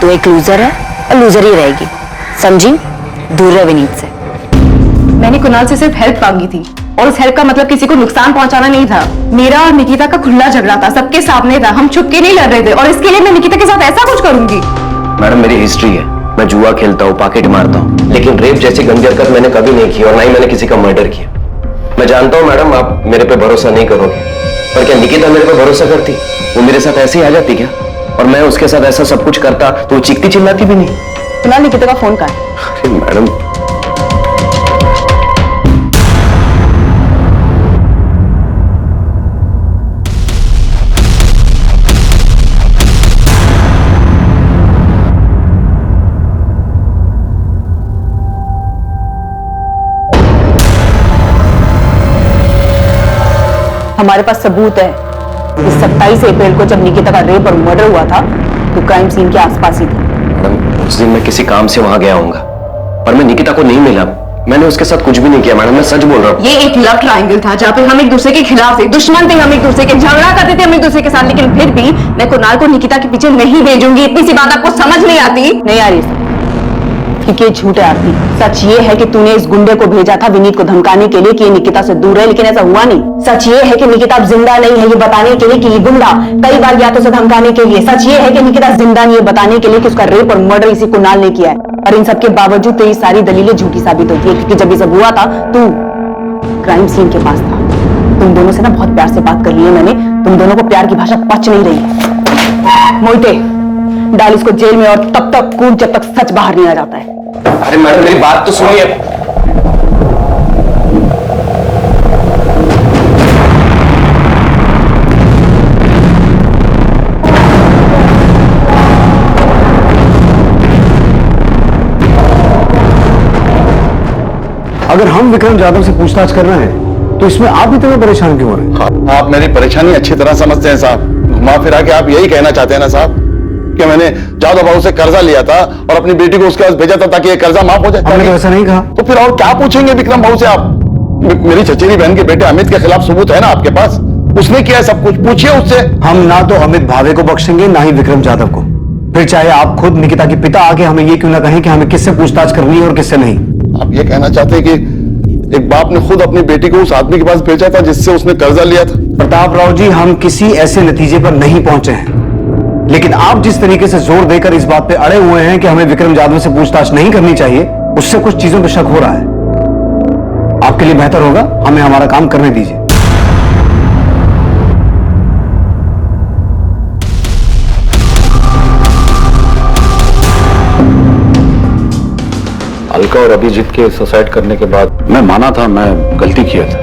तो एक लूजर है और लूजर ही रहेगी, समझी? दूर रह विनीत से। मैंने कुणाल से सिर्फ हेल्प मांगी थी और उस हेल्प का मतलब किसी को नुकसान पहुंचाना नहीं था। मेरा और निकिता का खुला झगड़ा था, सबके सामने था, हम छुप के नहीं लड़ रहे थे और इसके लिए मैं निकिता के साथ ऐसा कुछ करूंगी? मैडम मेरी हिस्ट्री है, मैं जुआ खेलता हूँ, पॉकेट मारता हूँ, लेकिन रेप जैसी गंदी हरकत मैंने कभी नहीं की और ना ही मैंने किसी का मर्डर किया। मैं जानता हूँ मैडम आप मेरे पे भरोसा नहीं करोगे, पर क्या निकिता मेरे पे भरोसा करती? वो मेरे साथ ऐसे ही आ जाती क्या? और मैं उसके साथ ऐसा सब कुछ करता तो वो चीखती चिल्लाती भी नहीं। कुणाल, निकिता का फोन कहाँ है? अरे मैडम हमारे पास सबूत है। इस 27 अप्रैल को जब निकिता का रेप और मर्डर हुआ था तो क्राइम सीन के आसपास ही था। मैडम उस दिन मैं किसी काम से वहां गया होऊंगा और मैं निकिता को नहीं मिला। मैंने उसके साथ कुछ भी नहीं किया मैडम, मैं सच बोल रहा हूँ। ये एक लव ट्रायंगल था जहाँ पे हम एक दूसरे के खिलाफ थे, दुश्मन थे, हम एक दूसरे के झगड़ा करते थे हम एक दूसरे के साथ, लेकिन फिर भी मैं कुणाल को निकिता के पीछे नहीं भेजूंगी। इतनी सी बात आपको समझ नहीं आती? नहीं आ रही क्योंकि ये झूठ है आरती। सच ये है कि तूने इस गुंडे को भेजा था विनीत को धमकाने के लिए कि ये निकिता से दूर है, लेकिन ऐसा हुआ नहीं। सच ये है कि निकिता अब जिंदा नहीं है, ये बताने के लिए कि ये गुंडा कई बार गया तो उसे धमकाने के लिए। सच ये है कि निकिता जिंदा नहीं है, बताने के लिए कि उसका रेप और मर्डर इसी कुणाल ने किया है। और इन सबके बावजूद तेरी सारी दलीलें झूठी साबित होती है, क्योंकि जब ये सब हुआ था तू क्राइम सीन के पास था। तुम दोनों से ना बहुत प्यार से बात कर ली है मैंने, तुम दोनों को प्यार की भाषा पच नहीं रही। मोहिते, डाल इसको जेल में और तब तक कूद जब तक सच बाहर नहीं आ जाता है। अरे मैडम मेरी बात तो सुनिए। अगर हम विक्रम जाधव से पूछताछ कर रहे हैं तो इसमें आप इतने परेशान क्यों हो रहे हैं? आप मेरी परेशानी अच्छी तरह समझते हैं साहब। घुमा फिरा के आप यही कहना चाहते हैं ना साहब कि मैंने जादव बाबू से कर्जा लिया था और अपनी बेटी को उसके पास भेजा था ताकि ये कर्जा माफ हो जाए। हमने तो ऐसा नहीं कहा। तो फिर और क्या पूछेंगे विक्रम बाबू से आप? मेरी चचेरी बहन के बेटे अमित के खिलाफ सबूत है ना आपके पास, उसने किया है सब कुछ, पूछिए उससे। हम ना तो अमित भावे को बख्शेंगे ना ही विक्रम जाधव को। फिर चाहे आप खुद निकिता के पिता आके हमें ये क्यों ना कहें कि हमें किससे पूछताछ करनी है और किससे नहीं। आप ये कहना चाहते हैं कि एक बाप ने खुद अपनी बेटी को उस आदमी के पास भेजा था जिससे उसने कर्जा लिया था? प्रताप राव जी, हम किसी ऐसे नतीजे पर नहीं पहुंचे हैं, लेकिन आप जिस तरीके से जोर देकर इस बात पे अड़े हुए हैं कि हमें विक्रम जाधव से पूछताछ नहीं करनी चाहिए, उससे कुछ चीजों पर शक हो रहा है। आपके लिए बेहतर होगा हमें हमारा काम करने दीजिए। अलका और अभिजीत के सुसाइड करने के बाद मैं माना था मैं गलती किया था,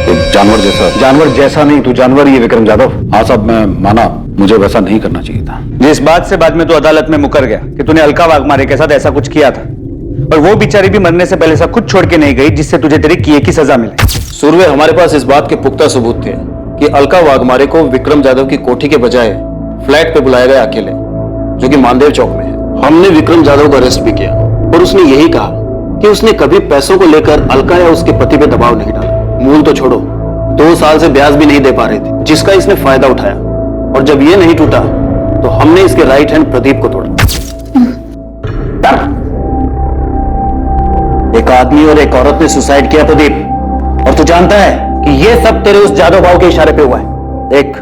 एक जानवर जैसा नहीं, तू जानवर ही है विक्रम जाधव। हाँ साहब, मैं माना मुझे वैसा नहीं करना चाहिए था। जिस बात से बाद में तू अदालत में मुकर गया कि तूने अलका वाघमारे के साथ ऐसा कुछ किया था, और वो बेचारी भी मरने से पहले सब कुछ छोड़ के नहीं गई जिससे तुझे तेरे किए की सजा मिले। सूर्य, हमारे पास इस बात के पुख्ता सबूत थे कि अलका वाघमारे को विक्रम जाधव की कोठी के बजाय फ्लैट पे बुलाया गया अकेले, जो कि मानदेव चौक में है। हमने विक्रम जाधव को अरेस्ट भी किया और उसने यही कहा कि उसने कभी पैसों को लेकर अलका या उसके पति पे दबाव नहीं डाला। मूल तो छोड़ो, 2 साल से ब्याज भी नहीं दे पा रही थी, जिसका इसने फायदा उठाया, और जब ये नहीं टूटा तो हमने इसके राइट हैंड प्रदीप को तोड़ा। एक आदमी और एक औरत ने सुसाइड किया प्रदीप, और तू जानता है कि ये सब तेरे उस जादव भाव के इशारे पे हुआ है। देख,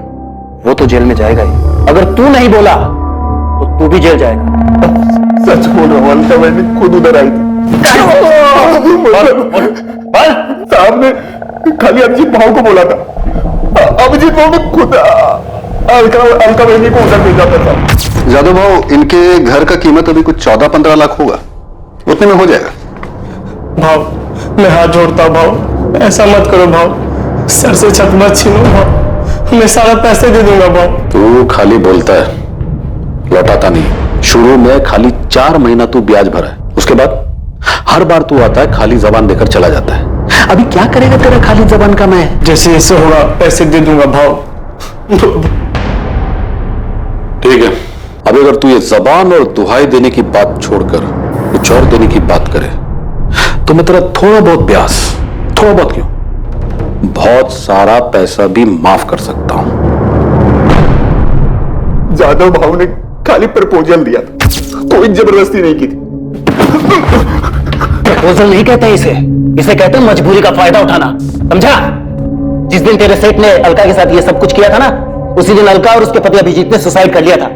वो तो जेल में जाएगा ही, अगर तू नहीं बोला तो तू भी जेल जाएगा। सच बोल रहा हूं, अलका मैंने खुद उधर आई थी। साहब ने खाली अभिजीत भाव को बोला था, अभिजीत भाव ने खुद अलका बहनी को उधर भेजा था। जादव भाव, इनके घर का कीमत अभी कुछ 14-15 लाख होगा, उतने में हो जाएगा। भाव, मैं हाथ जोड़ता हूं भाव, ऐसा मत करो भाव, सर से छत मत छीनो भाव, मैं सारा पैसे दे दूंगा भाव। तू खाली बोलता है, लौटाता नहीं। शुरू में खाली 4 महीना तू ब्याज भरा है, उसके बाद हर बार तू आता है खाली जबान देकर चला जाता है। अभी क्या करेगा तेरा खाली जबान का मैं? जैसे ऐसे होगा पैसे दे दूंगा भाव। ठीक है, अब अगर तू ये जबान और दुहाई देने की बात छोड़कर कुछ और देने की बात करे तो मैं तेरा थोड़ा बहुत ब्याज, थोड़ा बहुत क्यों, बहुत सारा पैसा भी माफ कर सकता हूं। जादव भाव ने खाली प्रपोजल दिया था, कोई जबरदस्ती नहीं की थी। प्रपोजल नहीं कहते इसे, इसे कहते हैं मजबूरी का फायदा उठाना, समझा? जिस दिन तेरे सेठ ने अलका के साथ ये सब कुछ किया था ना, उसी दिन अलका और उसके पति अभिजीत ने सुसाइड कर लिया था।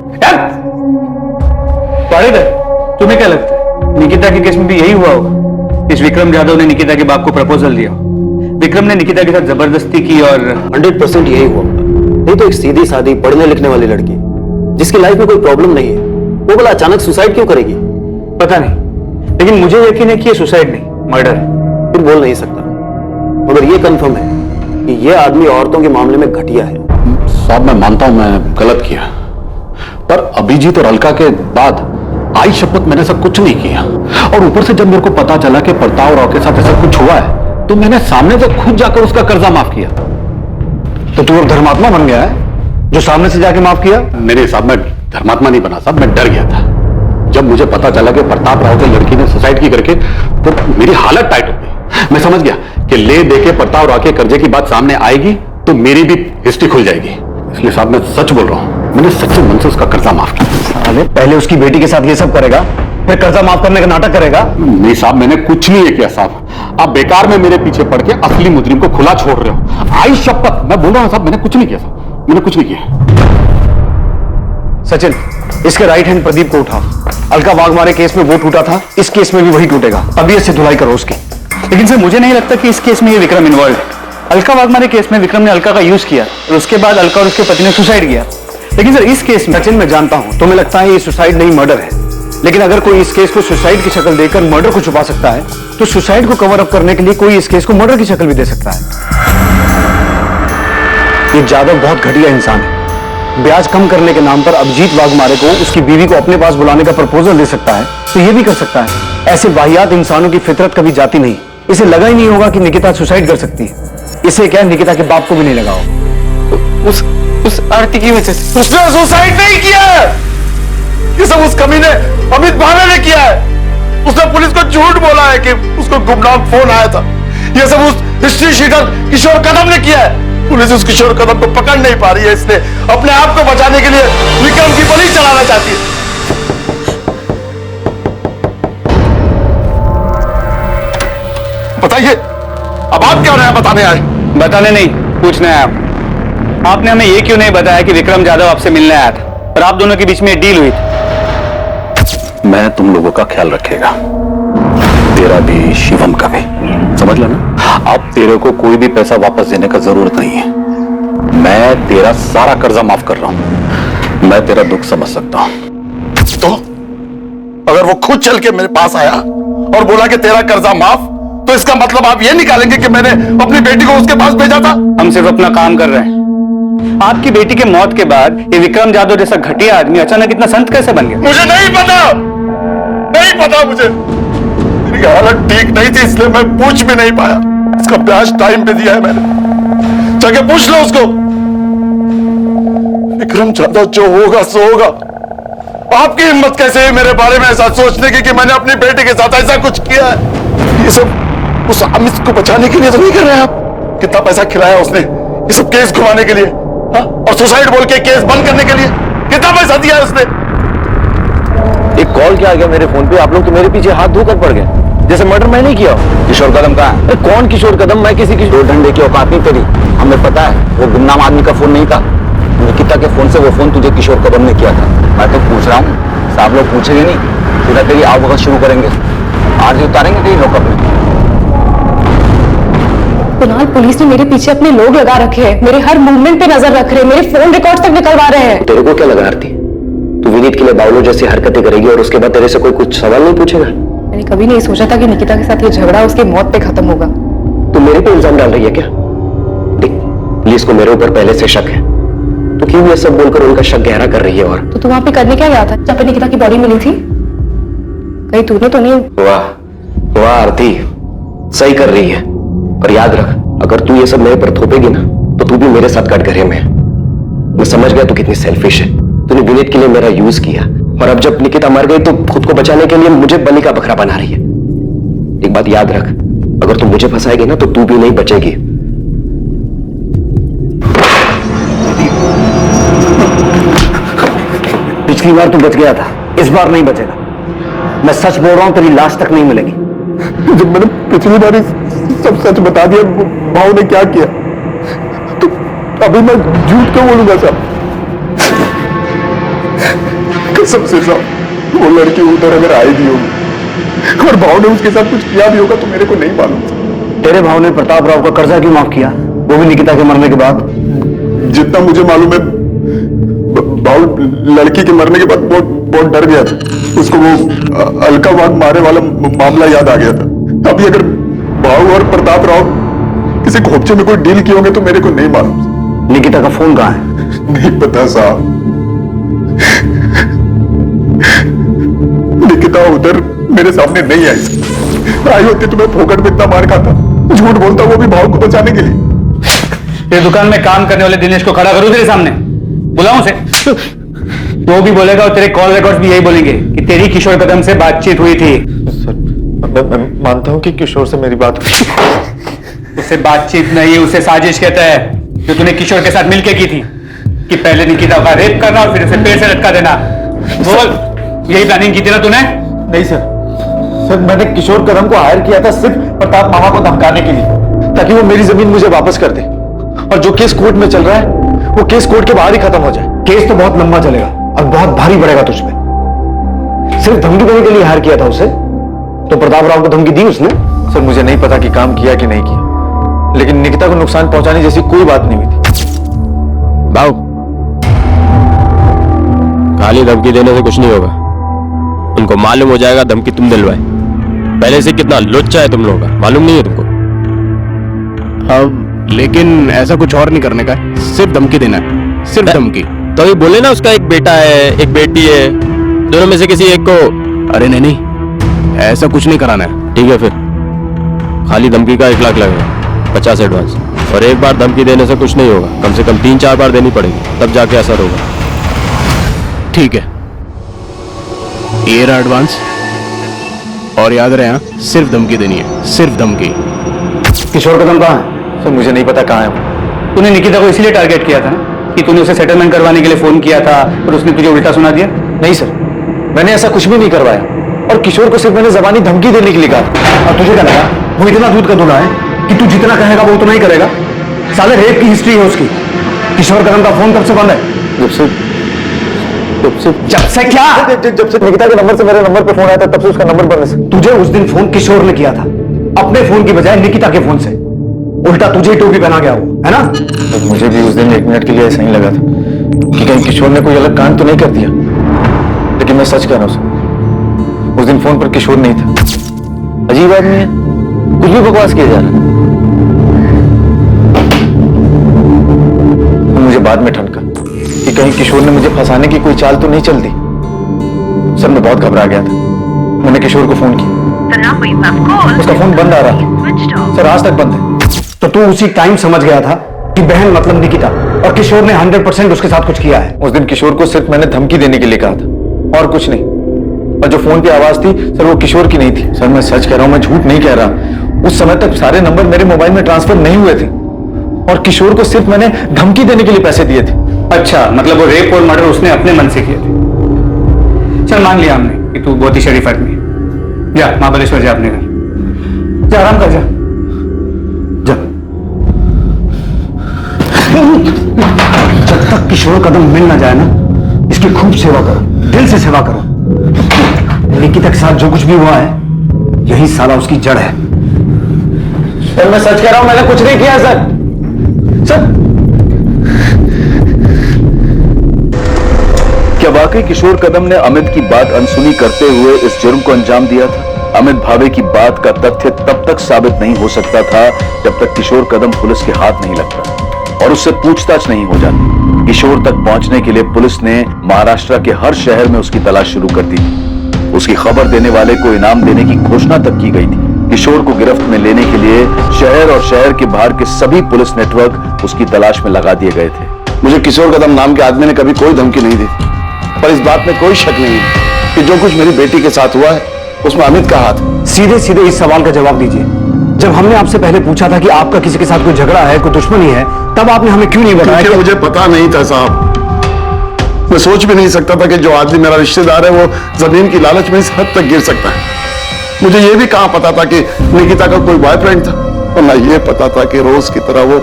तुम्हें क्या लगता है निकिता के केस में भी यही हुआ होगा? इस विक्रम यादव ने निकिता के बाप को प्रपोजल दिया, विक्रम ने निकिता के साथ जबरदस्ती की और 100% यही हुआ। नहीं तो एक सीधी सादी पढ़ने लिखने वाली लड़की जिसकी लाइफ में कोई प्रॉब्लम नहीं है, वो भला अचानक सुसाइड क्यों करेगी? पता नहीं, लेकिन मुझे यकीन है कि ये सुसाइड नहीं, मर्डर है। फिर बोल नहीं सकता, मगर ये कंफर्म है कि ये आदमी औरतों के मामले में घटिया है। साहब मैं मानता हूं मैं गलत किया, पर अभिजीत और अलका के बाद आई शपथ मैंने सब कुछ नहीं किया। और ऊपर से जब मेरे को पता चला कि प्रताप राव के साथ ऐसा कुछ हुआ है, तो मैंने सामने से खुद जाकर उसका कर्जा माफ किया। तो तू अब धर्मात्मा बन गया है जो सामने से जाके माफ किया? मेरे साहब मैं धर्मात्मा नहीं बना साहब, मैं डर गया था। जब मुझे पता चला कि प्रताप राव की लड़की ने सुसाइड की करके, तो मेरी हालत टाइट हो गई। मैं समझ गया कि ले दे के प्रताप राव के कर्जे की बात सामने आएगी तो मेरी भी हिस्ट्री खुल जाएगी। इसलिए साहब मैं सच बोल रहा हूं, मैंने सच्चे मन से उसका कर्जा माफ किया। साले पहले उसकी बेटी के साथ ये सब करेगा, फिर कर्जा माफ करने का नाटक करेगा? नहीं साहब मैंने कुछ नहीं किया साहब, आप बेकार में मेरे पीछे पड़ के असली मुजरिम को खुला छोड़ रहे हो। आई शपथ मैं बोल रहा हूं साहब, मैंने कुछ नहीं किया साहब, मैंने कुछ नहीं किया। सचिन, इसके राइट हैंड प्रदीप को उठाओ। अलका वाघमारे केस में वो टूटा था, इस केस में भी वही टूटेगा। अभी इससे धुलाई करो उसकी। लेकिन सर मुझे नहीं लगता कि इस केस में ये विक्रम इन्वॉल्व है। अलका वाघमारे केस में विक्रम ने अलका का यूज किया और उसके बाद अलका और उसके पति ने सुसाइड किया। लेकिन सर इस केस में, सचिन मैं जानता हूं तुम्हें लगता है ये सुसाइड नहीं मर्डर है, लेकिन अगर कोई इस केस को सुसाइड की शक्ल देकर मर्डर को छुपा सकता है, तो सुसाइड को कवर अप करने के लिए कोई इस केस को मर्डर की शक्ल भी दे सकता है। ये जादव बहुत घटिया इंसान है। ब्याज कम करने के नाम पर अभिजीत वाघमारे को उसकी बीवी को अपने पास बुलाने का प्रपोजल दे सकता है, तो ये भी कर सकता है। ऐसे वाहियात इंसानों की फितरत कभी जाती नहीं। इसे लगा ही नहीं होगा कि निकिता सुसाइड कर सकती है। इसे क्या निकिता के बाप को भी नहीं लगा होगा। उस आरती की वजह से उसने सुसाइड नहीं किया है, ये सब उस कमीने अमित भावे ने किया है। उसने पुलिस को झूठ बोला है कि उसको गुमनाम फोन आया था। ये सब उस हिस्ट्री शीटर किशोर कदम ने किया है। पुलिस उस किशोर कदम को पकड़ नहीं पा रही है, इसने अपने आप को बचाने के लिए विक्रम की बलि चलाना चाहती है। बताइए अब आप क्या नया बताने आए? बताने नहीं, पूछने आया। आपने हमें ये क्यों नहीं बताया कि विक्रम यादव आपसे मिलने आया था और आप दोनों के बीच में डील हुई थी? मैं तुम लोगों का ख्याल रखेगा, तेरा भी शिवम का भी, समझ लो ना। अब तेरे को कोई भी पैसा वापस देने का जरूरत नहीं है। मैं तेरा सारा कर्जा माफ कर रहा हूं। मैं तेरा दुख समझ सकता हूं। तो अगर वो खुद चल के मेरे पास आया और बोला कि तेरा कर्जा माफ, तो इसका मतलब आप ये निकालेंगे कि मैंने अपनी बेटी को उसके पास भेजा था? हम सिर्फ अपना काम कर रहे हैं। आपकी बेटी के मौत के बाद ये विक्रम यादव जैसा घटिया आदमी अचानक इतना संत कैसे बन गया? मुझे नहीं पता, नहीं पता मुझे। मेरी हालत ठीक नहीं थी इसलिए मैं पूछ भी नहीं पाया। इसका ब्याज टाइम पे दिया है मैंने, जाके पूछ लो उसको। विक्रम यादव जो होगा सो होगा। आपकी हिम्मत कैसे है मेरे बारे में ऐसा सोचने की कि मैंने अपनी बेटी के साथ ऐसा कुछ किया है? ये सब उस अमित को बचाने के लिए तो नहीं कर रहे हैं आप? कितना पैसा खिलाया उसने ये सब केस घुमाने के लिए, हा? और सुसाइड बोल के केस बंद करने के लिए कितना पैसा दिया है उसने? एक कॉल क्या आ गया मेरे फोन पे, आप लोग तो मेरे पीछे हाथ धोकर पड़ गए, जैसे मर्डर मैं नहीं किया। किशोर कदम कहाँ है? कौन किशोर कदम? मैं किसी की दो डंडे की औकात नहीं तेरी, हमें पता है। वो गुमनाम आदमी का फोन नहीं था, निकिता के फोन से वो फोन तुझे किशोर कदम ने किया था। मैं तो पूछ रहा हूँ, साहब लोग पूछेंगे नहीं, सीधा तेरी आवभगत शुरू करेंगे, आज उतारेंगे तेरी नौकरी में। कुणाल, पुलिस ने मेरे पीछे अपने लोग लगा रखे हैं, मेरे हर मूवमेंट पे नजर रख रहे हैं, मेरे फोन रिकॉर्ड्स तक निकलवा रहे हैं। तेरे को क्या लगा आरती, तू विनीत के लिए बावलों जैसी हरकतें करेगी और उसके बाद तेरे से कोई कुछ सवाल नहीं पूछेगा? मैंने कभी नहीं सोचा था कि निकिता के साथ ये झगड़ा उसकी मौत पे खत्म होगा। तू मेरे पे इल्जाम डाल रही है क्या? देख, पुलिस को मेरे ऊपर पहले से शक है, तो क्यों ये सब बोलकर उनका शक गहरा कर रही है? और तो तू वहां पे करने क्या गया था जब पे निकिता की बॉडी मिली थी? कहीं तूने तो नहीं? वाह वाह आरती, सही कर रही है। पर याद रख, अगर तू ये सब मेरे पर थोपेगी ना, तो तू भी मेरे साथ कटघरे में है। मैं समझ गया तू कितनी सेल्फिश है। तूने विनीत के लिए मेरा यूज किया, और अब जब निकिता मर गई तो खुद को बचाने के लिए मुझे बलि का बकरा बना रही है। एक बात याद रख, अगर तू मुझे फंसाएगी ना तो तू भी नहीं बचेगी। पिछली बार तू बच गया था, इस बार नहीं बचेगा। मैं सच बोल रहा हूं, तेरी लाश तक नहीं मिलेगी। जब मैंने पिछली बार सब सच बता दिया, भाव ने क्या किया, तो अभी मैं झूठ क्यों बोलूंगा साहब? कसम से साहब, वो लड़की उधर अगर आई भी होगी और भाव ने उसके साथ कुछ किया भी होगा तो मेरे को नहीं मालूम। तेरे भाव ने प्रताप राव का कर्जा क्यों माफ किया, वो भी निकिता के मरने के बाद? जितना मुझे मालूम है, भाव लड़की के मरने के बाद बहुत डर गया था। उसको वो अलका वाघ मारे वाला मामला याद आ गया था। अभी अगर भाव और प्रताप राव किसी खोपचे में कोई डील किए होंगे तो मेरे को नहीं मालूम। निकिता का फोन कहाँ है? नहीं पता साहब। निकिता उधर मेरे सामने नहीं आई होती तो मैं फोकट में इतना मार खाता। झूठ बोलता वो भी भाव को बचाने के लिए। तेरी दुकान में काम करने वाले दिनेश को खड़ा करूं तेरे सामने, बुलाऊं उसे? वो भी बोलेगा और तेरे कॉल रिकॉर्ड्स भी यही बोलेंगे कि तेरी किशोर कदम से बातचीत हुई थी। सर, मैं मानता हूं कि किशोर से मेरी बात उसे बातचीत नहीं, उसे साजिश कहता है, जो तूने किशोर के साथ मिलकर की थी कि पहले निकिता का रेप करना और फिर उसे पेड़ से लटका देना। बोल, यही प्लानिंग की थी ना तूने? नहीं सर, मैंने किशोर कदम को हायर किया था सिर्फ प्रताप मामा को धमकाने के लिए, ताकि वो मेरी जमीन मुझे वापस कर दे। और जो केस कोर्ट में चल रहा है वो केस कोर्ट के बाहर ही खत्म हो जाए। केस तो बहुत लंबा चलेगा और बहुत भारी पड़ेगा तुझ पे। सिर्फ धमकी देने के लिए हायर किया था उसे, तो प्रताप राव को धमकी दी उसने? सर, मुझे नहीं पता कि काम किया कि नहीं किया, लेकिन निकिता को नुकसान पहुंचाने जैसी कोई बात नहीं हुई थी। भाव, खाली धमकी देने से कुछ नहीं होगा। उनको मालूम हो जाएगा धमकी तुम दिलवाए। पहले से कितना लुच्चा है तुम लोगों का, मालूम नहीं है तुमको? अब लेकिन ऐसा कुछ और नहीं करने का है, सिर्फ धमकी देना है, सिर्फ धमकी। तो ये बोले ना उसका एक बेटा है, एक बेटी है, दोनों में से किसी एक को। अरे नहीं, ऐसा कुछ नहीं कराना है। ठीक है, फिर खाली धमकी का 1 लाख लगेगा, 50 एडवांस। और एक बार धमकी देने से कुछ नहीं होगा, कम से कम 3-4 बार देनी पड़ेगी, तब जाके असर होगा। ठीक है, ये रहा एडवांस। और याद रहे, हाँ, सिर्फ धमकी देनी है, सिर्फ धमकी। किशोर कदम कहाँ है? सर, मुझे नहीं पता कहाँ है। तूने निकिता को इसीलिए टारगेट किया था ना कि तूने उसे सेटलमेंट करवाने के लिए फोन किया था और उसने तुझे उल्टा सुना दिया? नहीं सर, मैंने ऐसा कुछ भी नहीं करवाया, और किशोर को सिर्फ मैंने जबानी धमकी देने के लिए कहा। और तुझे क्या लगा वो इतना दूध का दूल्हा है कि तू जितना कहेगा वो उतना ही करेगा? साले रेप की हिस्ट्री है उसकी। किशोर कदम का फोन कब से बंद है? जब से क्या? जब से निकिता के नंबर से मेरे नंबर पे फोन आया था, तब से उसका नंबर बंद है। तुझे उस दिन फोन किशोर ने किया था, अपने फोन की बजाय निकिता के फोन से। उल्टा तुझे ही टोपी पहना गया वो, है ना? तो मुझे भी उस दिन 1 मिनट के लिए ऐसा ही लगा था कि कहीं किशोर ने कोई अलग कांड तो नहीं कर दिया, लेकिन मैं सच कह रहा हूं, उस दिन फोन पर किशोर नहीं था। अजीब आदमी है, कुछ भी बकवास किया जा रहा है। मुझे बाद में ठनका कि कहीं किशोर ने मुझे फंसाने की कोई चाल तो नहीं चल दी। सर, मैं बहुत घबरा गया था। मैंने किशोर को फोन किया, उसका फोन बंद आ रहा है सर, आज तक बंद है। तो तू उसी टाइम समझ गया था कि बहन मतलब निकिता और किशोर ने 100% उसके साथ कुछ किया है? उस दिन किशोर को सिर्फ मैंने धमकी देने के लिए कहा था और कुछ नहीं। और जो फोन की आवाज थी सर, वो किशोर की नहीं थी। सर, मैं सच कह रहा हूं, मैं झूठ नहीं कह रहा। उस समय तक सारे नंबर मेरे मोबाइल में ट्रांसफर नहीं हुए थे, और किशोर को सिर्फ मैंने धमकी देने के लिए पैसे दिए थे। अच्छा, मतलब वो रेप और मर्डर उसने अपने मन से किए थे। चल, मान लिया हमने कि तू बहुत ही शरीफ आदमी है। जा महाबलेश्वर, जा अपने घर, जा आराम कर, जा। जब तक किशोर कदम मिल ना जाए ना, इसकी खूब सेवा करो, दिल से सेवा करो। निकिता के साथ जो कुछ भी हुआ है, यही साला उसकी जड़ है। सर, मैं सच कह रहा हूं, मैंने कुछ नहीं किया सर। क्या वाकई किशोर कदम ने अमित की बात अनसुनी करते हुए इस जुर्म को अंजाम दिया था? अमित भावे की बात का तथ्य तब तक साबित नहीं हो सकता था जब तक किशोर कदम पुलिस के हाथ नहीं लगता और उससे पूछताछ नहीं हो जाती। किशोर तक पहुंचने के लिए पुलिस ने महाराष्ट्र के हर शहर में उसकी तलाश शुरू कर दी थी। उसकी खबर देने वाले को इनाम देने की घोषणा तक की गई थी। किशोर को गिरफ्त में लेने के लिए शहर और शहर के बाहर के सभी पुलिस नेटवर्क उसकी तलाश में लगा दिए गए थे। मुझे किशोर कदम नाम के आदमी ने कभी कोई धमकी नहीं दी, पर इस बात में कोई शक नहीं है कि जो कुछ मेरी बेटी के साथ हुआ है उसमें अमित का हाथ। सीधे सीधे इस सवाल का जवाब दीजिए। जब हमने आपसे पहले पूछा था कि आपका किसी के साथ कोई झगड़ा है, कोई दुश्मनी है, तब आपने हमें क्यों नहीं बताया? क्योंकि मुझे पता नहीं था साहब। मैं सोच भी नहीं सकता था कि जो आदमी मेरा रिश्तेदार है वो जमीन की लालच में इस हद तक गिर सकता है। मुझे ये भी कहां पता था कि निकिता का कोई बॉयफ्रेंड था, और ना ये पता था कि रोज की तरह वो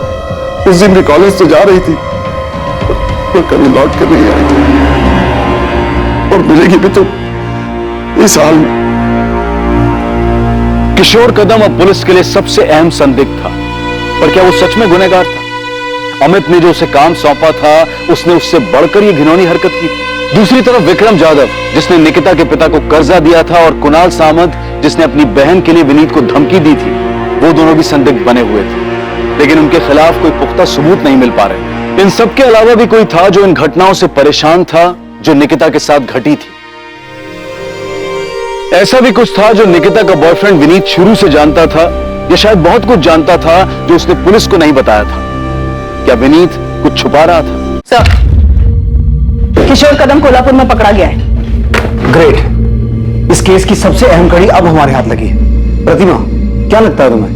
उस दिन भी कॉलेज तो जा रही थी और कभी लौट कर नहीं आई, और मिलेगी भी तो इस हाल में। किशोर कदम अब पुलिस के लिए सबसे अहम संदिग्ध था, पर क्या वो सच में गुनहगार था? अमित ने जो उसे काम सौंपा था उसने उससे बढ़कर ये घिनौनी हरकत की थी। दूसरी तरफ विक्रम जाधव, जिसने निकिता के पिता को कर्जा दिया था, और कुणाल सामंत, जिसने अपनी बहन के लिए विनीत को धमकी दी थी, वो दोनों भी संदिग्ध बने हुए थे, लेकिन उनके खिलाफ कोई पुख्ता सबूत नहीं मिल पा रहे। इन सबके अलावा भी कोई था जो इन घटनाओं से परेशान था जो निकिता के साथ घटी थी। ऐसा भी कुछ था जो निकिता का बॉयफ्रेंड विनीत शुरू से जानता था, या शायद बहुत कुछ जानता था जो उसने पुलिस को नहीं बताया था। क्या विनीत कुछ छुपा रहा था? सर, किशोर कदम कोल्हापुर में पकड़ा गया है। ग्रेट। इस केस की सबसे अहम कड़ी अब हमारे हाथ लगी है। प्रतिमा, क्या लगता है तुम्हें,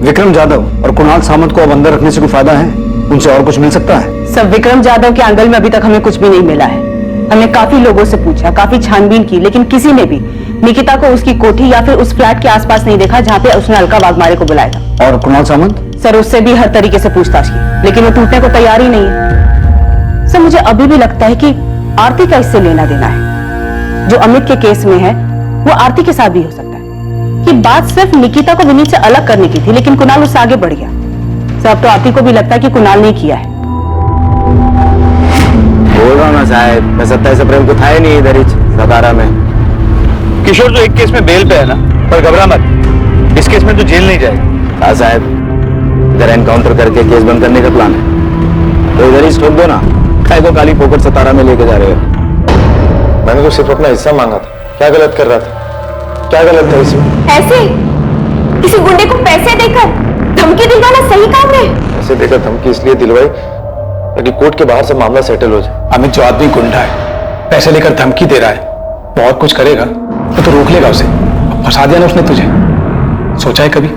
विक्रम जाधव और कुणाल सामंत को अब अंदर रखने से कोई फायदा है? उनसे और कुछ मिल सकता है? सर, विक्रम जाधव के एंगल में अभी तक हमें कुछ भी नहीं मिला है। हमने काफी लोगों से पूछा, काफी छानबीन की, लेकिन किसी ने भी निकिता को उसकी कोठी या फिर उस फ्लैट के आसपास नहीं देखा जहां पे उसने अलका वाघमारे को बुलाया था। और कुणाल सामंत? सर, उससे भी हर तरीके से पूछताछ की, लेकिन वो टूटने को तैयार ही नहीं है। सर, मुझे अभी भी लगता है कि आरती का इससे लेना देना है। जो अमित के केस में है वो आरती के साथ भी हो सकता है। कि बात सिर्फ निकिता को विनीत से अलग करने की थी, लेकिन कुणाल उससे आगे बढ़ गया। सर, अब तो आरती को भी लगता है कि कुणाल ने किया है। बोल रहा हूं ना साहब, मैं 27 अप्रैल को था ही नहीं इधर ही सतारा में। किशोर तो एक केस में बेल पे है ना, पर घबरा मत, इस केस में तो जेल नहीं जाएगा। हाँ साहब, इधर एनकाउंटर करके केस बंद करने का प्लान है, तो इधर ही ठोक दो ना। काय को काली पोपट सतारा में लेके जा रहे हो? मैंने तो सिर्फ अपना हिस्सा मांगा था। क्या गलत कर रहा था? क्या गलत था इसमें? ऐसे किसी गुंडे को पैसे देकर धमकी दिलवाना सही काम है? ऐसे देकर धमकी इसलिए दिलवाई ताकि कोर्ट के बाहर से मामला सेटल हो जाए। अमित जो आदमी गुंडा है, पैसे लेकर धमकी दे रहा है, बहुत कुछ करेगा तो रोक लेगा उसे। फंसा दिया ना उसने तुझे। सोचा है कभी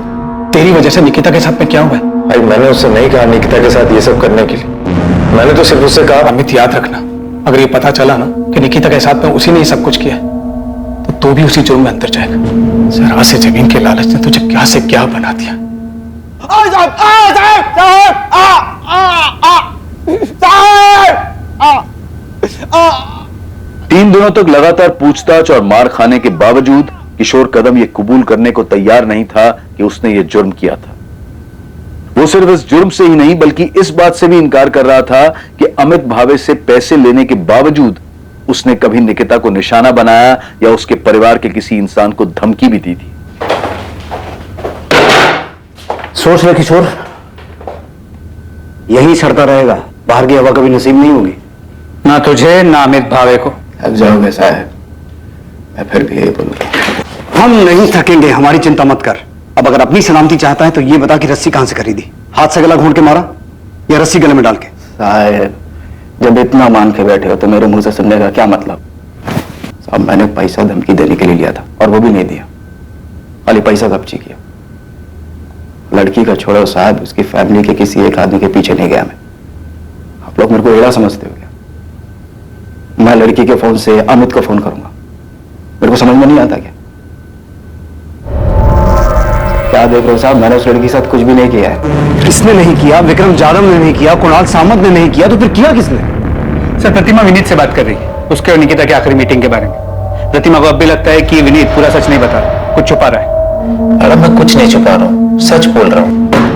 तेरी वजह से निकिता के साथ में क्या हुआ है? भाई, मैंने उससे नहीं कहा निकिता के साथ ये सब करने के लिए। मैंने तो सिर्फ उससे कहा। अमित, याद रखना, अगर ये पता चला ना कि निकिता के साथ में उसी ने ये सब कुछ किया तो भी उसी जुर्म में अंदर जाएगा। जरा से जमीन के लालच ने तुझे क्या से क्या बना दिया। तीन दिनों तक लगातार पूछताछ और मार खाने के बावजूद किशोर कदम ये कबूल करने को तैयार नहीं था कि उसने ये जुर्म किया था। वो सिर्फ इस जुर्म से ही नहीं बल्कि इस बात से भी इनकार कर रहा था कि अमित भावे से पैसे लेने के बावजूद उसने कभी निकिता को निशाना बनाया या उसके परिवार के किसी इंसान को धमकी भी दी थी। सोच ले किशोर, यही सड़ता रहेगा, बाहर की हवा कभी नसीब नहीं होगी, ना तुझे ना अमित भावे को। थक जाओगे साहब, मैं फिर भी यही बोलूंगा। हम नहीं थकेंगे, हमारी चिंता मत कर। अब अगर अपनी सलामती चाहता है तो ये बता कि रस्सी कहां से खरीदी? हाथ से गला घोंट के मारा या रस्सी गले में डाल के? साहब, जब इतना मान के बैठे हो तो मेरे मुंह से सुनने का क्या मतलब? साहब, मैंने पैसा धमकी देने के लिए लिया था और वो भी नहीं दिया, खाली पैसा कब्जी किया। लड़की का छोड़ो साहब, उसकी फैमिली के किसी एक आदमी के पीछे नहीं गया मैं। आप लोग मेरे को एड़ा समझते हो क्या? मैं लड़की के फोन से अमित को फोन करूंगा? मेरे को समझ में नहीं आता क्या? क्या देख रहे हो साहब, मैंने उस लड़की के साथ कुछ भी नहीं किया है। किसने नहीं किया? विक्रम जाधव ने नहीं किया, कुणाल सामंत ने नहीं किया, तो फिर किया किसने? सर, प्रतिमा विनीत से बात कर रही है, उसके और निकिता की आखिरी मीटिंग के बारे में। प्रतिमा को अब भी लगता है कि विनीत पूरा सच नहीं बता रहा, कुछ छुपा रहा है। मैडम, मैं कुछ नहीं छुपा रहा हूँ, सच बोल रहा हूँ।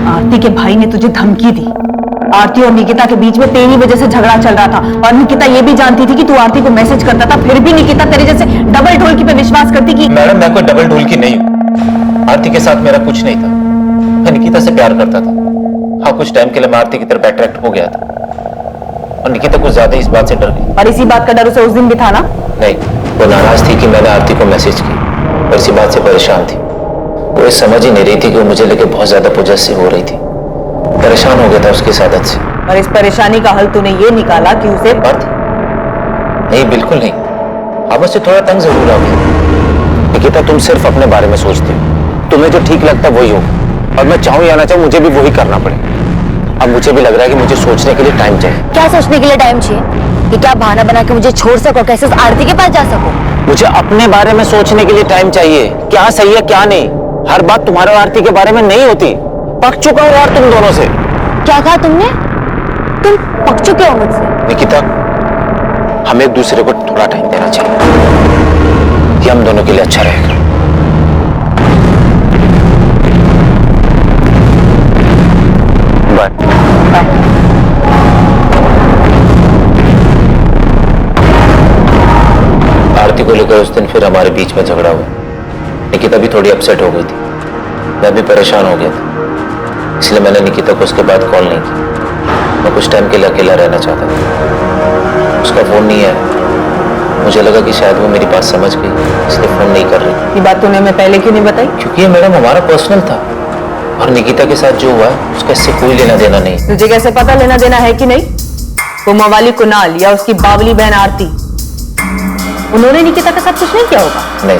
आरती के भाई ने तुझे धमकी दी। आरती और निकिता के बीच में तेरी वजह से झगड़ा चल रहा था, और निकिता ये भी जानती थी कि तू आरती को मैसेज करता था, फिर भी निकिता तेरे जैसे डबल ढोलकी पे विश्वास करती कि मैडम, मैं कोई डबल ढोलकी नहीं हूँ। आरती के साथ मेरा कुछ नहीं था, मैं निकिता से प्यार करता था। हाँ, कुछ टाइम के लिए मैं आरती की तरफ अट्रैक्ट हो गया था, और निकिता कुछ ज्यादा इस बात से डर गई। और इसी बात का डर उसे उस दिन भी था ना? नहीं, वो नाराज थी कि मैंने आरती को मैसेज की, और इसी बात से परेशान थी। वो ये समझ ही नहीं रही थी कि वो मुझे लेके बहुत ज्यादा पोजेसिव हो रही थी। परेशान हो गया था उसकी इस आदत से। और इस परेशानी का हल तूने ये निकाला कि उसे अर्थ? नहीं, बिल्कुल नहीं। अब उससे थोड़ा तंग जरूर आ गया। निकिता, तुम सिर्फ अपने बारे में सोचते हो, तुम्हें जो ठीक लगता है वही होगा, और मैं चाहूं या ना चाहूं मुझे भी वही करना पड़े। अब मुझे भी लग रहा है कि मुझे सोचने के लिए टाइम चाहिए। क्या सोचने के लिए टाइम चाहिए? कि क्या बहाना बना के मुझे छोड़ सको, कैसे उस आरती के पास जा सको। मुझे अपने बारे में सोचने के लिए टाइम चाहिए, क्या सही है क्या नहीं। हर बात तुम्हारे और आरती के बारे में नहीं होती। पक चुका हूं यार तुम दोनों से। क्या कहा तुमने? तुम पक चुके हो मुझसे? निकिता, हमें एक दूसरे को थोड़ा टाइम देना चाहिए, ये हम दोनों के लिए अच्छा रहेगा। बाय। आरती को लेकर उस दिन फिर हमारे बीच में झगड़ा हुआ। निकिता भी थोड़ी अपसेट हो गई थी, मैं भी परेशान हो गया था, इसलिए मैंने निकिता को उसके बाद कॉल नहीं की। मैं कुछ टाइम के लिए अकेला रहना चाहता था। उसका फोन नहीं आया, मुझे लगा कि शायद वो मेरी बात समझ गई, इसलिए फोन नहीं कर रही। ये बात तूने मैं पहले क्यों नहीं बताई? क्योंकि ये मैडम हमारा पर्सनल था, और निकिता के साथ जो हुआ है उसका इससे कोई लेना देना नहीं। तुझे कैसे पता लेना देना है कि नहीं? वो मवाली कुणाल या उसकी बावली बहन आरती, उन्होंने निकिता के साथ कुछ नहीं किया होगा? नहीं,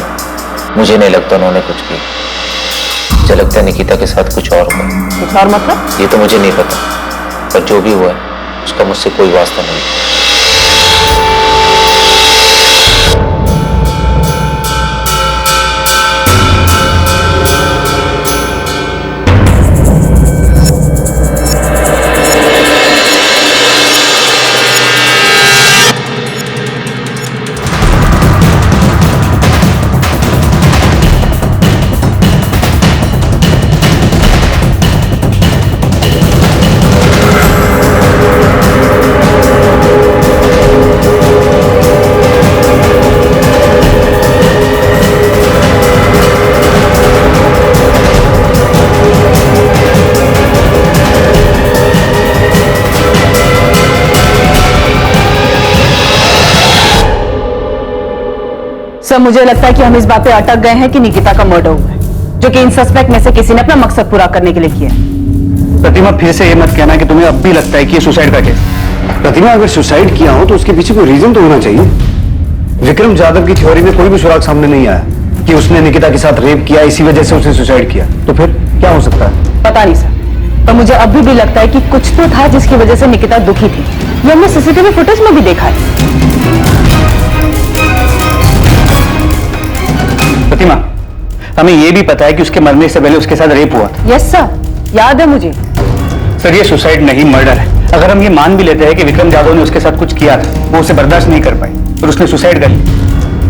मुझे नहीं लगता उन्होंने कुछ किया। मुझे लगता है निकिता के साथ कुछ और हुआ। कुछ और मतलब? ये तो मुझे नहीं पता, पर जो भी हुआ है उसका मुझसे कोई वास्ता नहीं। सर, मुझे लगता है कि हम इस बात पे अटक गए हैं कि निकिता का मर्डर हुआ है, जो कि इन सस्पेक्ट में से किसी ने अपना मकसद पूरा करने के लिए किया है। प्रतिमा, फिर से ये मत कहना कि तुम्हें अब भी लगता है कि ये सुसाइड का केस। प्रतिमा, अगर सुसाइड किया हो तो उसके पीछे कोई रीजन तो होना चाहिए। विक्रम जाधव की थ्योरी में कोई भी सुराग सामने नहीं आया कि उसने निकिता के साथ रेप किया, इसी वजह से उसने सुसाइड किया। तो फिर क्या हो सकता है? पता नहीं सर, पर मुझे अभी भी लगता है कि कुछ तो था जिसकी वजह से निकिता दुखी थी। ये हमने सीसीटीवी फुटेज में भी देखा है। प्रतिमा, हमें यह भी पता है कि उसके मरने से पहले उसके साथ रेप हुआ था। यस सर, याद है मुझे। सर, ये सुसाइड नहीं मर्डर है। अगर हम ये मान भी लेते हैं कि विक्रम जाधव ने उसके साथ कुछ किया था, वो उसे बर्दाश्त नहीं कर पाई और उसने सुसाइड कर ली,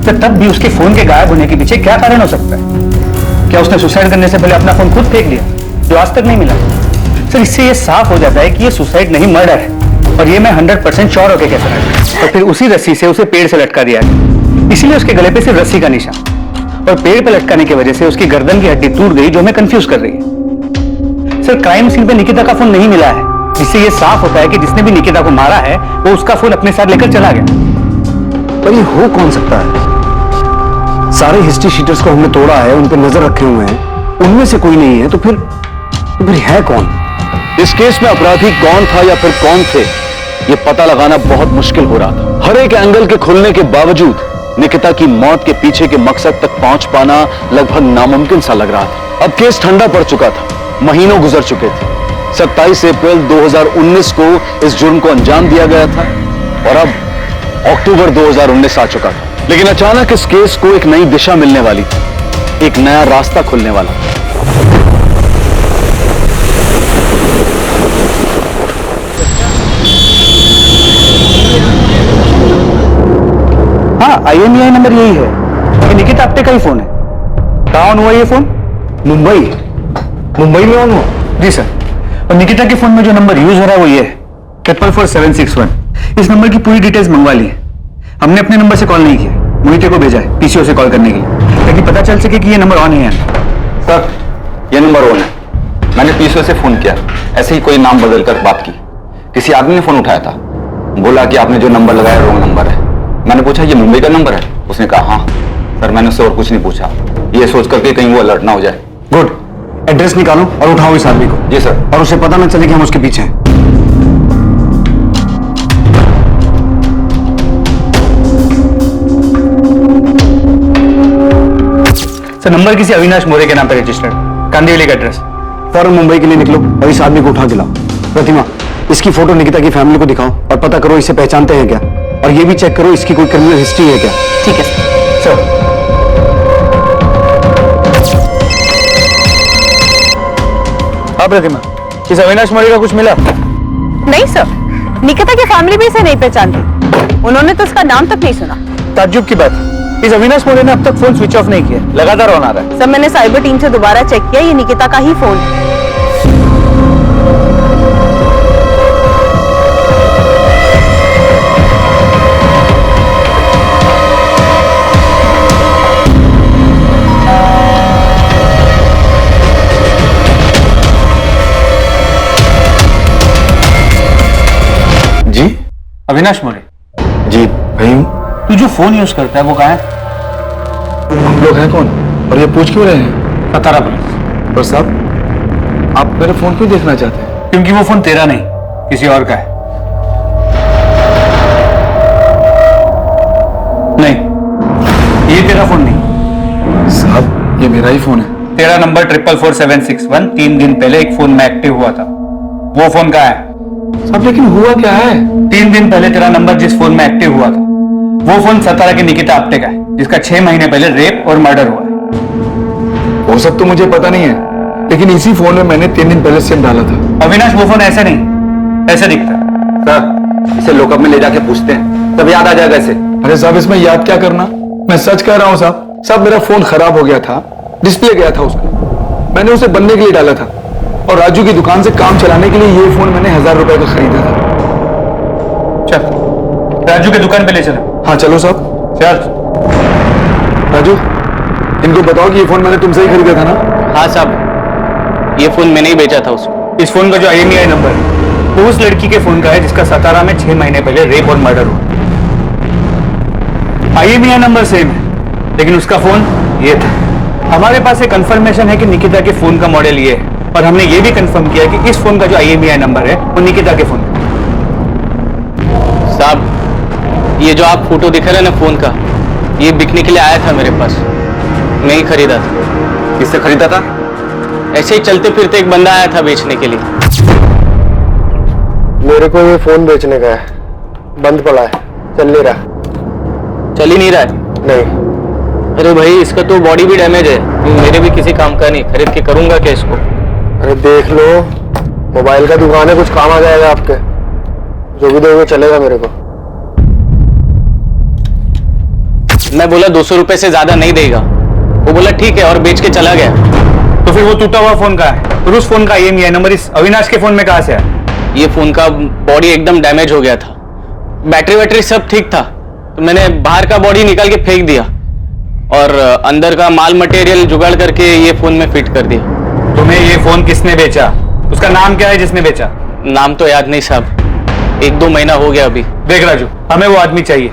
तो तब भी उसके फोन के गायब होने के पीछे क्या कारण हो सकता है? क्या उसने सुसाइड करने से पहले अपना फोन खुद फेंक दिया, जो आज तक नहीं मिला? सर, इससे ये साफ हो जाता है कि ये सुसाइड नहीं मर्डर है, और ये मैं 100% श्योर होकर कह सकता हूं। और फिर उसी रस्सी से उसे पेड़ से लटका दिया गया, इसीलिए उसके गले पे सिर्फ रस्सी का निशान, और पेड़ पे लटकाने की वजह से उसकी गर्दन की हड्डी टूट गई, जो हमें कंफ्यूज कर रही है। सर, क्राइम सीन पे निकिता का फोन नहीं मिला है, जिससे ये साफ होता है कि जिसने भी निकिता को मारा है वो उसका फोन अपने साथ लेकर चला गया। पर ये हो कौन सकता है? सारे हिस्ट्री शीटर्स को हमने तोड़ा है, उन पर नजर रखे हुए हैं, उनमें से कोई नहीं है। तो फिर है कौन? इस केस में अपराधी कौन था या फिर कौन थे, ये पता लगाना बहुत मुश्किल हो रहा था। हर एक एंगल के खुलने के बावजूद निकिता की मौत के पीछे के मकसद तक पहुंच पाना लगभग नामुमकिन सा लग रहा था। अब केस ठंडा पड़ चुका था, महीनों गुजर चुके थे। 27 अप्रैल 2019 को इस जुर्म को अंजाम दिया गया था, और अब अक्टूबर 2019 आ चुका था। लेकिन अचानक इस केस को एक नई दिशा मिलने वाली थी, एक नया रास्ता खुलने वाला। हाँ, IMEI नंबर यही है। ये निकिता आपटे का ही फोन है। कहाँ ऑन हुआ ये फोन? मुंबई में ऑन हुआ? जी सर। और निकिता के फोन में जो नंबर यूज हो रहा है वो ये है 444761। इस नंबर की पूरी डिटेल्स मंगवा ली है। हमने अपने नंबर से कॉल नहीं किया, मोहिते को भेजा है PCO से कॉल करने के लिए, ताकि पता चल सके कि ये नंबर ऑन है। सर, ये नंबर ऑन है। मैंने PCO से फोन किया, ऐसे ही कोई नाम बदलकर बात की। किसी आदमी ने फोन उठाया था, बोला कि आपने जो नंबर लगाया रॉन्ग नंबर है। मैंने पूछा ये मुंबई का नंबर है? उसने कहा हाँ। सर, मैंने उससे और कुछ नहीं पूछा, ये सोच करके कहीं वो अलर्ट ना हो जाए। गुड, एड्रेस निकालो और उठाओ इस आदमी को। जी सर। और उसे पता ना चले कि हम उसके पीछे हैं। सर, नंबर किसी अविनाश मोरे के नाम पर रजिस्टर्ड, कांदिवली का एड्रेस। फौरन मुंबई के लिए निकलो और इस आदमी को उठा के लाओ। प्रतिमा, इसकी फोटो निकिता की फैमिली को दिखाओ और पता करो इसे पहचानते हैं क्या। और ये भी चेक करो इसकी कोई क्रिमिनल हिस्ट्री है क्या। ठीक है सर। सर हाँ प्रतिमा, इस अविनाश मौर्य का कुछ मिला? नहीं सर, निकिता की फैमिली भी इसे नहीं पहचानती, उन्होंने तो उसका नाम तक नहीं सुना। ताज्जुब की बात, इस अविनाश मौर्य ने अब तक फोन स्विच ऑफ नहीं किया, लगातार ऑन आ रहा है। सर मैंने साइबर टीम से दोबारा चेक किया, ये निकिता का ही फोन है। जी अविनाश मौर्य? जी भाई हूँ। तू जो फोन यूज करता है वो कहाँ है? हम लोग हैं कौन और ये पूछ क्यों रहे हैं? सतारा पुलिस। पर साहब आप मेरा फोन क्यों देखना चाहते हैं? क्योंकि वो फोन तेरा नहीं, किसी और का है। नहीं, ये तेरा फोन नहीं। साहब ये मेरा ही फोन है। तेरा नंबर 444761 3 दिन पहले एक फोन में एक्टिव हुआ था, वो फोन कहाँ है? साहब लेकिन हुआ क्या है? 3 दिन पहले तेरा नंबर जिस फोन में एक्टिव हुआ था वो फोन सतारा की निकिता आप्टे का है, जिसका 6 महीने पहले रेप और मर्डर हुआ है। वो सब तो मुझे पता नहीं है, लेकिन इसी फोन में मैंने 3 दिन पहले सिम डाला था। अविनाश वो फोन ऐसे नहीं, ऐसे दिखता है। सर इसे लॉकअप में ले जाके पूछते हैं, तब याद आ जाएगा इसे। अरे साहब इसमें याद क्या करना, मैं सच कह रहा हूँ साहब। साहब मेरा फोन खराब हो गया था, डिस्प्ले गया था उसका, मैंने उसे बनने के लिए डाला था और राजू की दुकान से काम चलाने के लिए ये फोन मैंने 1000 रुपए का खरीदा था। चल राजू के दुकान पे ले चलो। हाँ चलो साहब। चल राजू इनको बताओ कि ये फोन मैंने तुमसे ही खरीदा था ना? हाँ साहब, ये फोन मैंने ही बेचा था उसको। इस फोन का जो IMEI नंबर है वो उस लड़की के फोन का है जिसका सतारा में 6 महीने पहले रेप और मर्डर हुआ। IMEI नंबर सेम है लेकिन उसका फोन ये था। हमारे पास एक कंफर्मेशन है कि निकिता के फोन का मॉडल ये है और हमने ये भी कंफर्म किया कि इस फोन का जो IMEI नंबर है वो निकिता के फोन का। साहब ये जो आप फोटो दिखा रहे हैं ना फोन का, ये बिकने के लिए आया था मेरे पास, मैं ही खरीदा था। किससे खरीदा था? ऐसे ही चलते फिरते एक बंदा आया था बेचने के लिए। मेरे को ये फोन बेचने का है, बंद पड़ा है, चल नहीं रहा। चल ही नहीं रहा है? नहीं। अरे भाई इसका तो बॉडी भी डैमेज है, मेरे भी किसी काम का नहीं, खरीद के करूंगा क्या इसको? अरे देख लो, मोबाइल का दुकान है, कुछ काम आ जाएगा आपके, जो भी दोगे चलेगा मेरे को। मैं बोला 200 रुपए से ज्यादा नहीं देगा, वो बोला ठीक है और बेच के चला गया। तो फिर वो टूटा हुआ फोन का है, और उस फोन का IMEI नंबर इस अविनाश के फोन में कहां से आया? ये फोन का बॉडी एकदम डैमेज हो गया था, बैटरी वैटरी सब ठीक था, तो मैंने बाहर का बॉडी निकाल के फेंक दिया और अंदर का माल मटेरियल जुगाड़ करके ये फोन में फिट कर दिया। तुम्हें ये फोन किसने बेचा? उसका नाम क्या है जिसने बेचा? नाम तो याद नहीं साहब, 1-2 महीना हो गया अभी। देख राजू, हमें वो आदमी चाहिए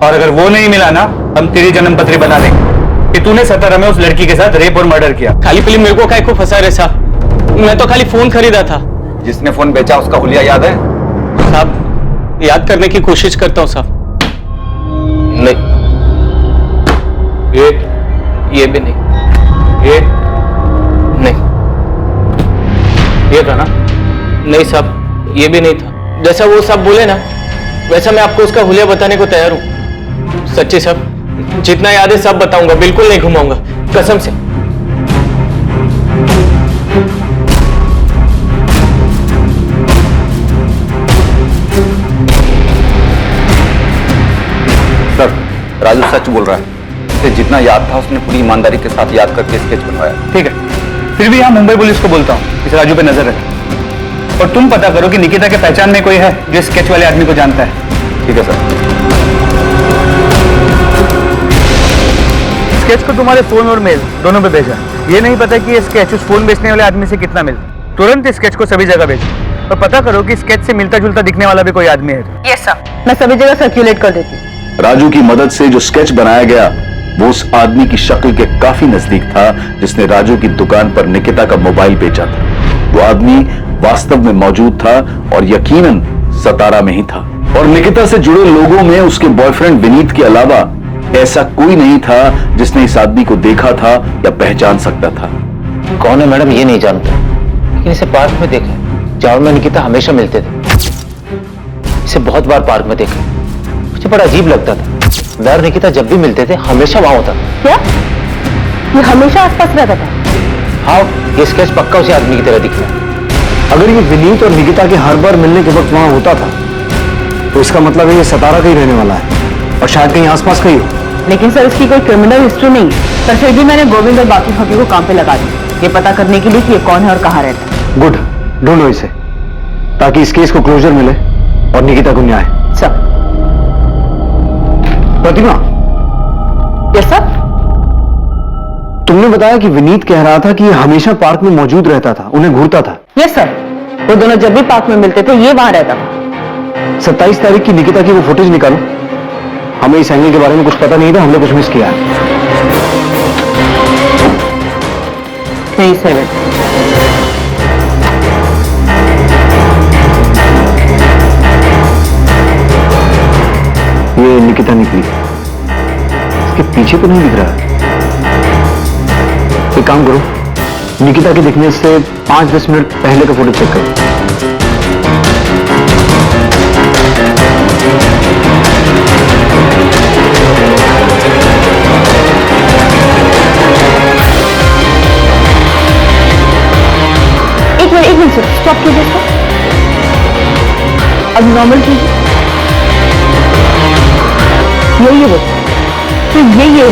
और अगर वो नहीं मिला ना हम तेरी जन्म पत्री बना देंगे कि तूने सतारा में उस लड़की के साथ रेप और मर्डर किया। खाली पीली मेरे को काय को फंसा रहे साहब, मैं तो खाली फोन खरीदा था। जिसने फोन बेचा उसका हुलिया याद है? साहब याद करने की कोशिश करता हूँ साहब। नहीं, ये भी नहीं, ये नहीं, ये था ना? नहीं साहब ये भी नहीं था। जैसा वो सब बोले ना वैसा मैं आपको उसका हुलिया बताने को तैयार हूँ। सच्ची साहब, जितना याद है सब बताऊंगा, बिल्कुल नहीं घुमाऊंगा, कसम से। सर राजू सच बोल रहा है, उसे जितना याद था उसने पूरी ईमानदारी के साथ याद करके स्केच बनवाया। ठीक है, फिर भी यहाँ मुंबई पुलिस को बोलता हूँ इस राजू पे नजर रखें और तुम पता करो कि निकिता के पहचान में कोई है जो स्केच वाले आदमी को जानता है। ठीक है सर। स्केच को तुम्हारे फोन और मेल दोनों पे भेजा, ये नहीं पता कि ये स्केच उस फोन बेचने वाले आदमी से कितना मिलता। तुरंत इस स्केच को सभी जगह भेजो और पता करो कि स्केच से मिलता जुलता दिखने वाला भी कोई आदमी है। यस सर, मैं सभी जगह सर्कुलेट कर देती हूँ। राजू की मदद से जो स्केच बनाया गया वो उस आदमी की शक्ल के काफी नजदीक था जिसने राजू की दुकान पर निकिता का मोबाइल बेचा था। वो आदमी वास्तव में मौजूद था और यकीनन सतारा में ही था और निकिता से जुड़े लोगों में उसके बॉयफ्रेंड विनीत के अलावा ऐसा कोई नहीं था जिसने इस आदमी को देखा था या पहचान सकता था। कौन है मैडम ये नहीं जानता, लेकिन इसे पार्क में देखा है जहां में निकिता हमेशा मिलते थे। इसे बहुत बार पार्क में देखा, मुझे बड़ा अजीब लगता था। मैं और निकिता जब भी मिलते थे हमेशा वहां होता था। क्या ये हमेशा आसपास रहता था? हाँ, ये स्केच पक्का उसी आदमी की तरह दिखता है। अगर ये विनीत और निकिता के हर बार मिलने के वक्त वहां होता था तो इसका मतलब है ये सतारा का ही रहने वाला है और शायद कहीं आसपास का ही हो। लेकिन सर इसकी कोई क्रिमिनल हिस्ट्री नहीं है, पर फिर भी मैंने गोविंद और बाकी भाभी को काम पे लगा दिया ये पता करने के लिए कि ये कौन है और कहाँ रहता है। गुड, ढूंढो इसे ताकि इस केस को क्लोजर मिले और निकिता को न्याय। सर। प्रतिमा, यस सर। तुमने बताया कि विनीत कह रहा था कि ये हमेशा पार्क में मौजूद रहता था, उन्हें घूरता था। यस सर, वो दोनों जब भी पार्क में मिलते थे ये वहां रहता था। 27 तारीख की निकिता की वो फुटेज निकालो। हमें इस एंगल के बारे में कुछ पता नहीं था, हमने कुछ मिस किया है। 37 ये निकिता निकली, इसके पीछे तो नहीं दिख रहा है। एक काम करो, निकिता के दिखने से 5-10 मिनट पहले का फोटो चेक करो। एक मिनट सर, स्टॉप कीजिए इसको। अब नॉर्मल कीजिए। यही है वो, तो यही है।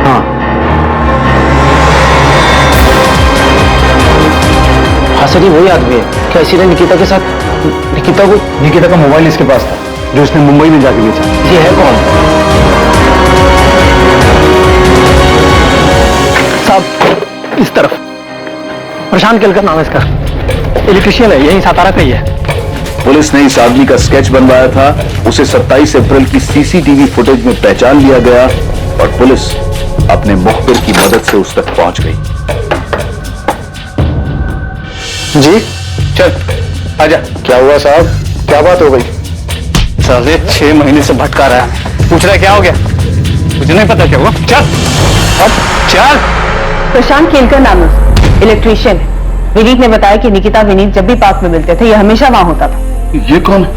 हाँ हाँ सर, ये वही आदमी है। क्या इसी ने निकिता के साथ निकिता का मोबाइल इसके पास था जो इसने मुंबई में जाके बेचा। ये है कौन? साहब इस तरफ प्रशांत केलकर नाम है इसका, इलेक्ट्रिशियन है, यही सातारा का ही है। पुलिस ने इस आदमी का स्केच बनवाया था, उसे 27 अप्रैल की सीसीटीवी फुटेज में पहचान लिया गया और पुलिस अपने मुखबिर की मदद से उस तक पहुंच गई। जी चल आजा। क्या हुआ साहब, क्या बात हो गई? साले 6 महीने से भटका रहा है, पूछ रहा है क्या हो गया? मुझे नहीं पता क्या हुआ। चल अब चल। प्रशांत केलकर नाम है, इलेक्ट्रिशियन है। विनीत ने बताया कि निकिता विनीत जब भी पार्क में मिलते थे ये हमेशा वहां होता था। ये कौन है?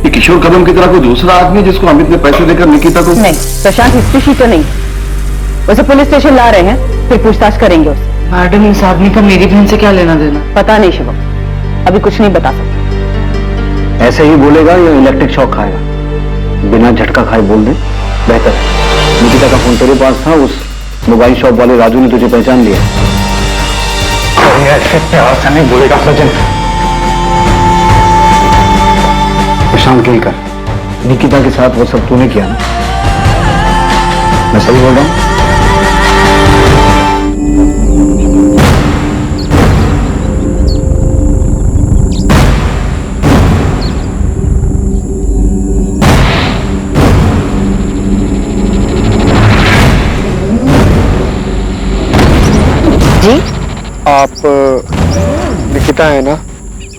ये किशोर कदम की तरह कोई दूसरा आदमी है जिसको अमित ने पैसे देकर निकिता को? नहीं, प्रशांत हिस्ट्री शीटर नहीं। उसे पुलिस स्टेशन ला रहे हैं, फिर पूछताछ करेंगे उससे। मैडम, इस आदमी का मेरी बहन से क्या लेना देना? पता नहीं शिवम, अभी कुछ नहीं बता सकता। ऐसे ही बोलेगा या इलेक्ट्रिक शॉक खाएगा? बिना झटका खाए बोल दे, बेहतर है। निकिता का फोन तेरे पास था, उस मोबाइल शॉप वाले राजू ने तुझे पहचान लिया। ऐसे प्यार से नहीं बोलेगा सचिन। प्रशांत केलकर, निकिता के साथ वो सब तूने किया ना? मैं सही बोल रहा हूँ? जी आप निकिता है ना?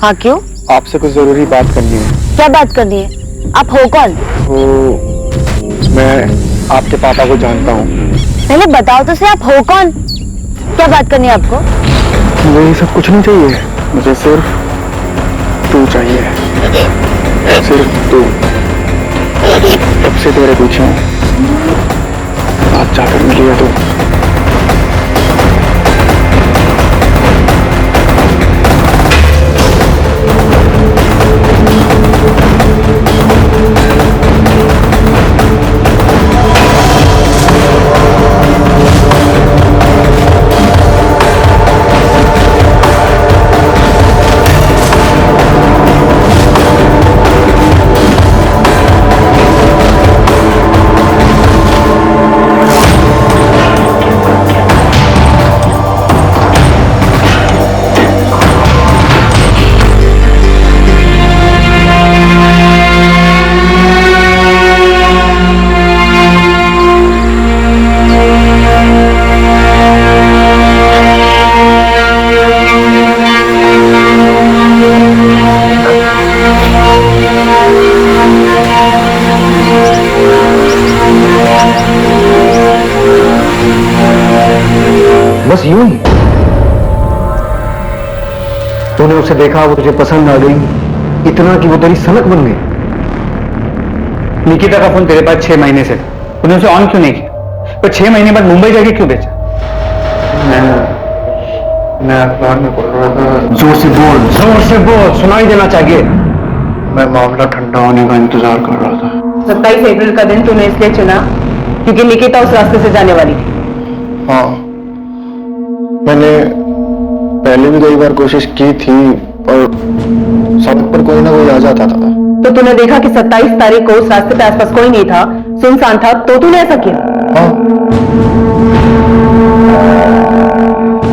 हाँ क्यों? आपसे कुछ जरूरी बात करनी है। क्या बात करनी है? आप हो कौन? वो मैं आपके पापा को जानता हूँ। पहले बताओ तो सही, आप हो कौन? क्या बात करनी है आपको? मुझे ये सब कुछ नहीं चाहिए, मुझे सिर्फ तू चाहिए, सिर्फ तू। कब से तेरे पीछे हूँ, आज जाकर मिलिए तू। बस यूं ही। तूने उसे देखा, वो तुझे पसंद आ गई, इतना कि वो तेरी सनक बन गई। निकिता का फोन तेरे पास 6 महीने से था, तूने उसे ऑन क्यों नहीं किया? पर 6 महीने बाद मुंबई जाके क्यों बेचा? मैं अखबार में पढ़ रहा था। जोर से बोल, सुनाई देना चाहिए। मैं मामला ठंडा होने का इंतजार कर रहा था। 27 अप्रैल का दिन तूने इसलिए चुना क्योंकि निकिता उस रास्ते से जाने वाली थी। हाँ, मैंने पहले भी कई बार कोशिश की थी और सड़क पर कोई ना कोई आ जाता था। तो तूने देखा कि 27 तारीख को उस रास्ते पे आसपास कोई नहीं था, सुनसान था, तो तूने ऐसा किया? हाँ।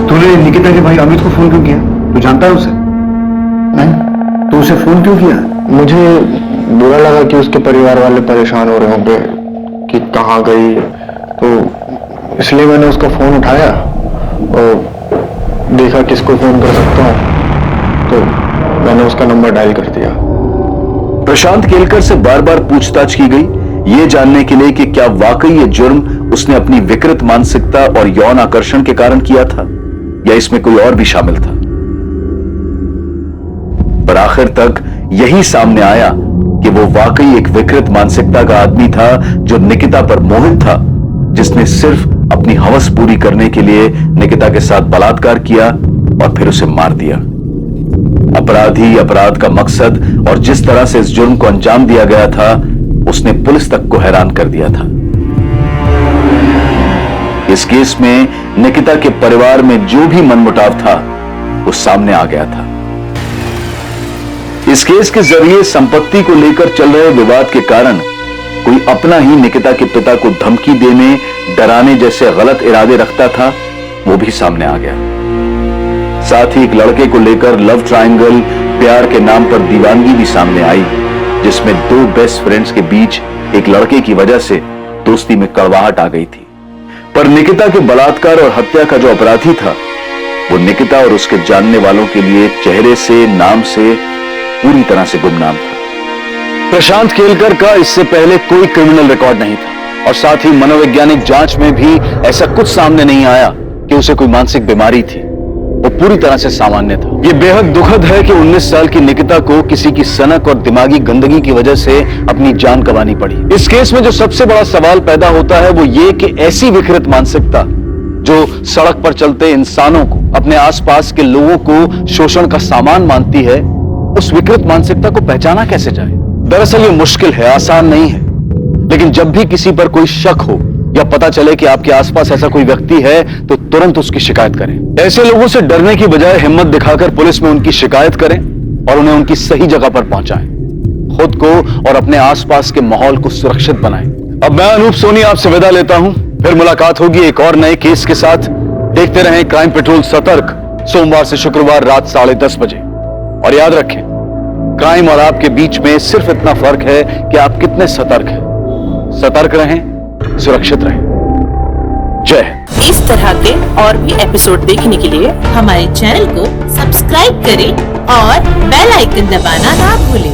तूने निकिता के भाई अमित को फोन क्यों किया? तू जानता है उसे? नहीं। तो उसे फोन क्यों किया? मुझे बुरा लगा कि उसके परिवार वाले परेशान हो रहे होंगे कि कहाँ गई, तो इसलिए मैंने उसका फोन उठाया और देखा किसको फोन कर सकता हूँ, तो मैंने उसका नंबर डायल कर दिया। प्रशांत केलकर से बार बार पूछताछ की गई, ये जानने के लिए कि क्या वाकई ये जुर्म उसने अपनी विकृत मानसिकता और यौन आकर्षण के कारण किया था या इसमें कोई और भी शामिल था। पर आखिर तक यही सामने आया कि वो वाकई एक विकृत मानसिकता का आदमी था जो निकिता पर मोहित था, जिसने सिर्फ अपनी हवस पूरी करने के लिए निकिता के साथ बलात्कार किया और फिर उसे मार दिया। अपराधी अपराध का मकसद और जिस तरह से इस जुर्म को अंजाम दिया गया था, उसने पुलिस तक को हैरान कर दिया था। इस केस में निकिता के परिवार में जो भी मनमुटाव था वो सामने आ गया था। इस केस के जरिए संपत्ति को लेकर चल रहे विवाद के कारण कोई अपना ही निकिता के पिता को धमकी देने, डराने जैसे गलत इरादे रखता था, वो भी सामने आ गया। साथ ही एक लड़के को लेकर लव ट्रायंगल, प्यार के नाम पर दीवानगी भी सामने आई, जिसमें दो बेस्ट फ्रेंड्स के बीच एक लड़के की वजह से दोस्ती में कड़वाहट आ गई थी। पर निकिता के बलात्कार और हत्या का जो अपराधी था, वो निकिता और उसके जानने वालों के लिए चेहरे से, नाम से पूरी तरह से गुमनाम था। प्रशांत केलकर का इससे पहले कोई क्रिमिनल रिकॉर्ड नहीं था और साथ ही मनोवैज्ञानिक जांच में भी ऐसा कुछ सामने नहीं आया कि उसे कोई मानसिक बीमारी थी। वो पूरी तरह से सामान्य था। ये बेहद दुखद है कि 19 साल की निकिता को किसी की सनक और दिमागी गंदगी की वजह से अपनी जान गंवानी पड़ी। इस केस में जो सबसे बड़ा सवाल पैदा होता है वो ये कि ऐसी विकृत मानसिकता जो सड़क पर चलते इंसानों को, अपने आसपास के लोगों को शोषण का सामान मानती है, उस विकृत मानसिकता को पहचाना कैसे जाए? दरअसल ये मुश्किल है, आसान नहीं है। लेकिन जब भी किसी पर कोई शक हो या पता चले कि आपके आसपास ऐसा कोई व्यक्ति है, तो तुरंत उसकी शिकायत करें। ऐसे लोगों से डरने की बजाय हिम्मत दिखाकर पुलिस में उनकी शिकायत करें और उन्हें उनकी सही जगह पर पहुंचाएं। खुद को और अपने आसपास के माहौल को सुरक्षित बनाएं। अब मैं अनूप सोनी आपसे विदा लेता हूं, फिर मुलाकात होगी एक और नए केस के साथ। देखते रहें क्राइम पेट्रोल सतर्क, सोमवार से शुक्रवार रात 10:30 बजे। और याद रखें, क्राइम और आपके बीच में सिर्फ इतना फर्क है कि आप कितने सतर्क हैं। सतर्क रहें, सुरक्षित रहें। जय हिंद। इस तरह के और भी एपिसोड देखने के लिए हमारे चैनल को सब्सक्राइब करें और बेल आइकन दबाना ना भूलें।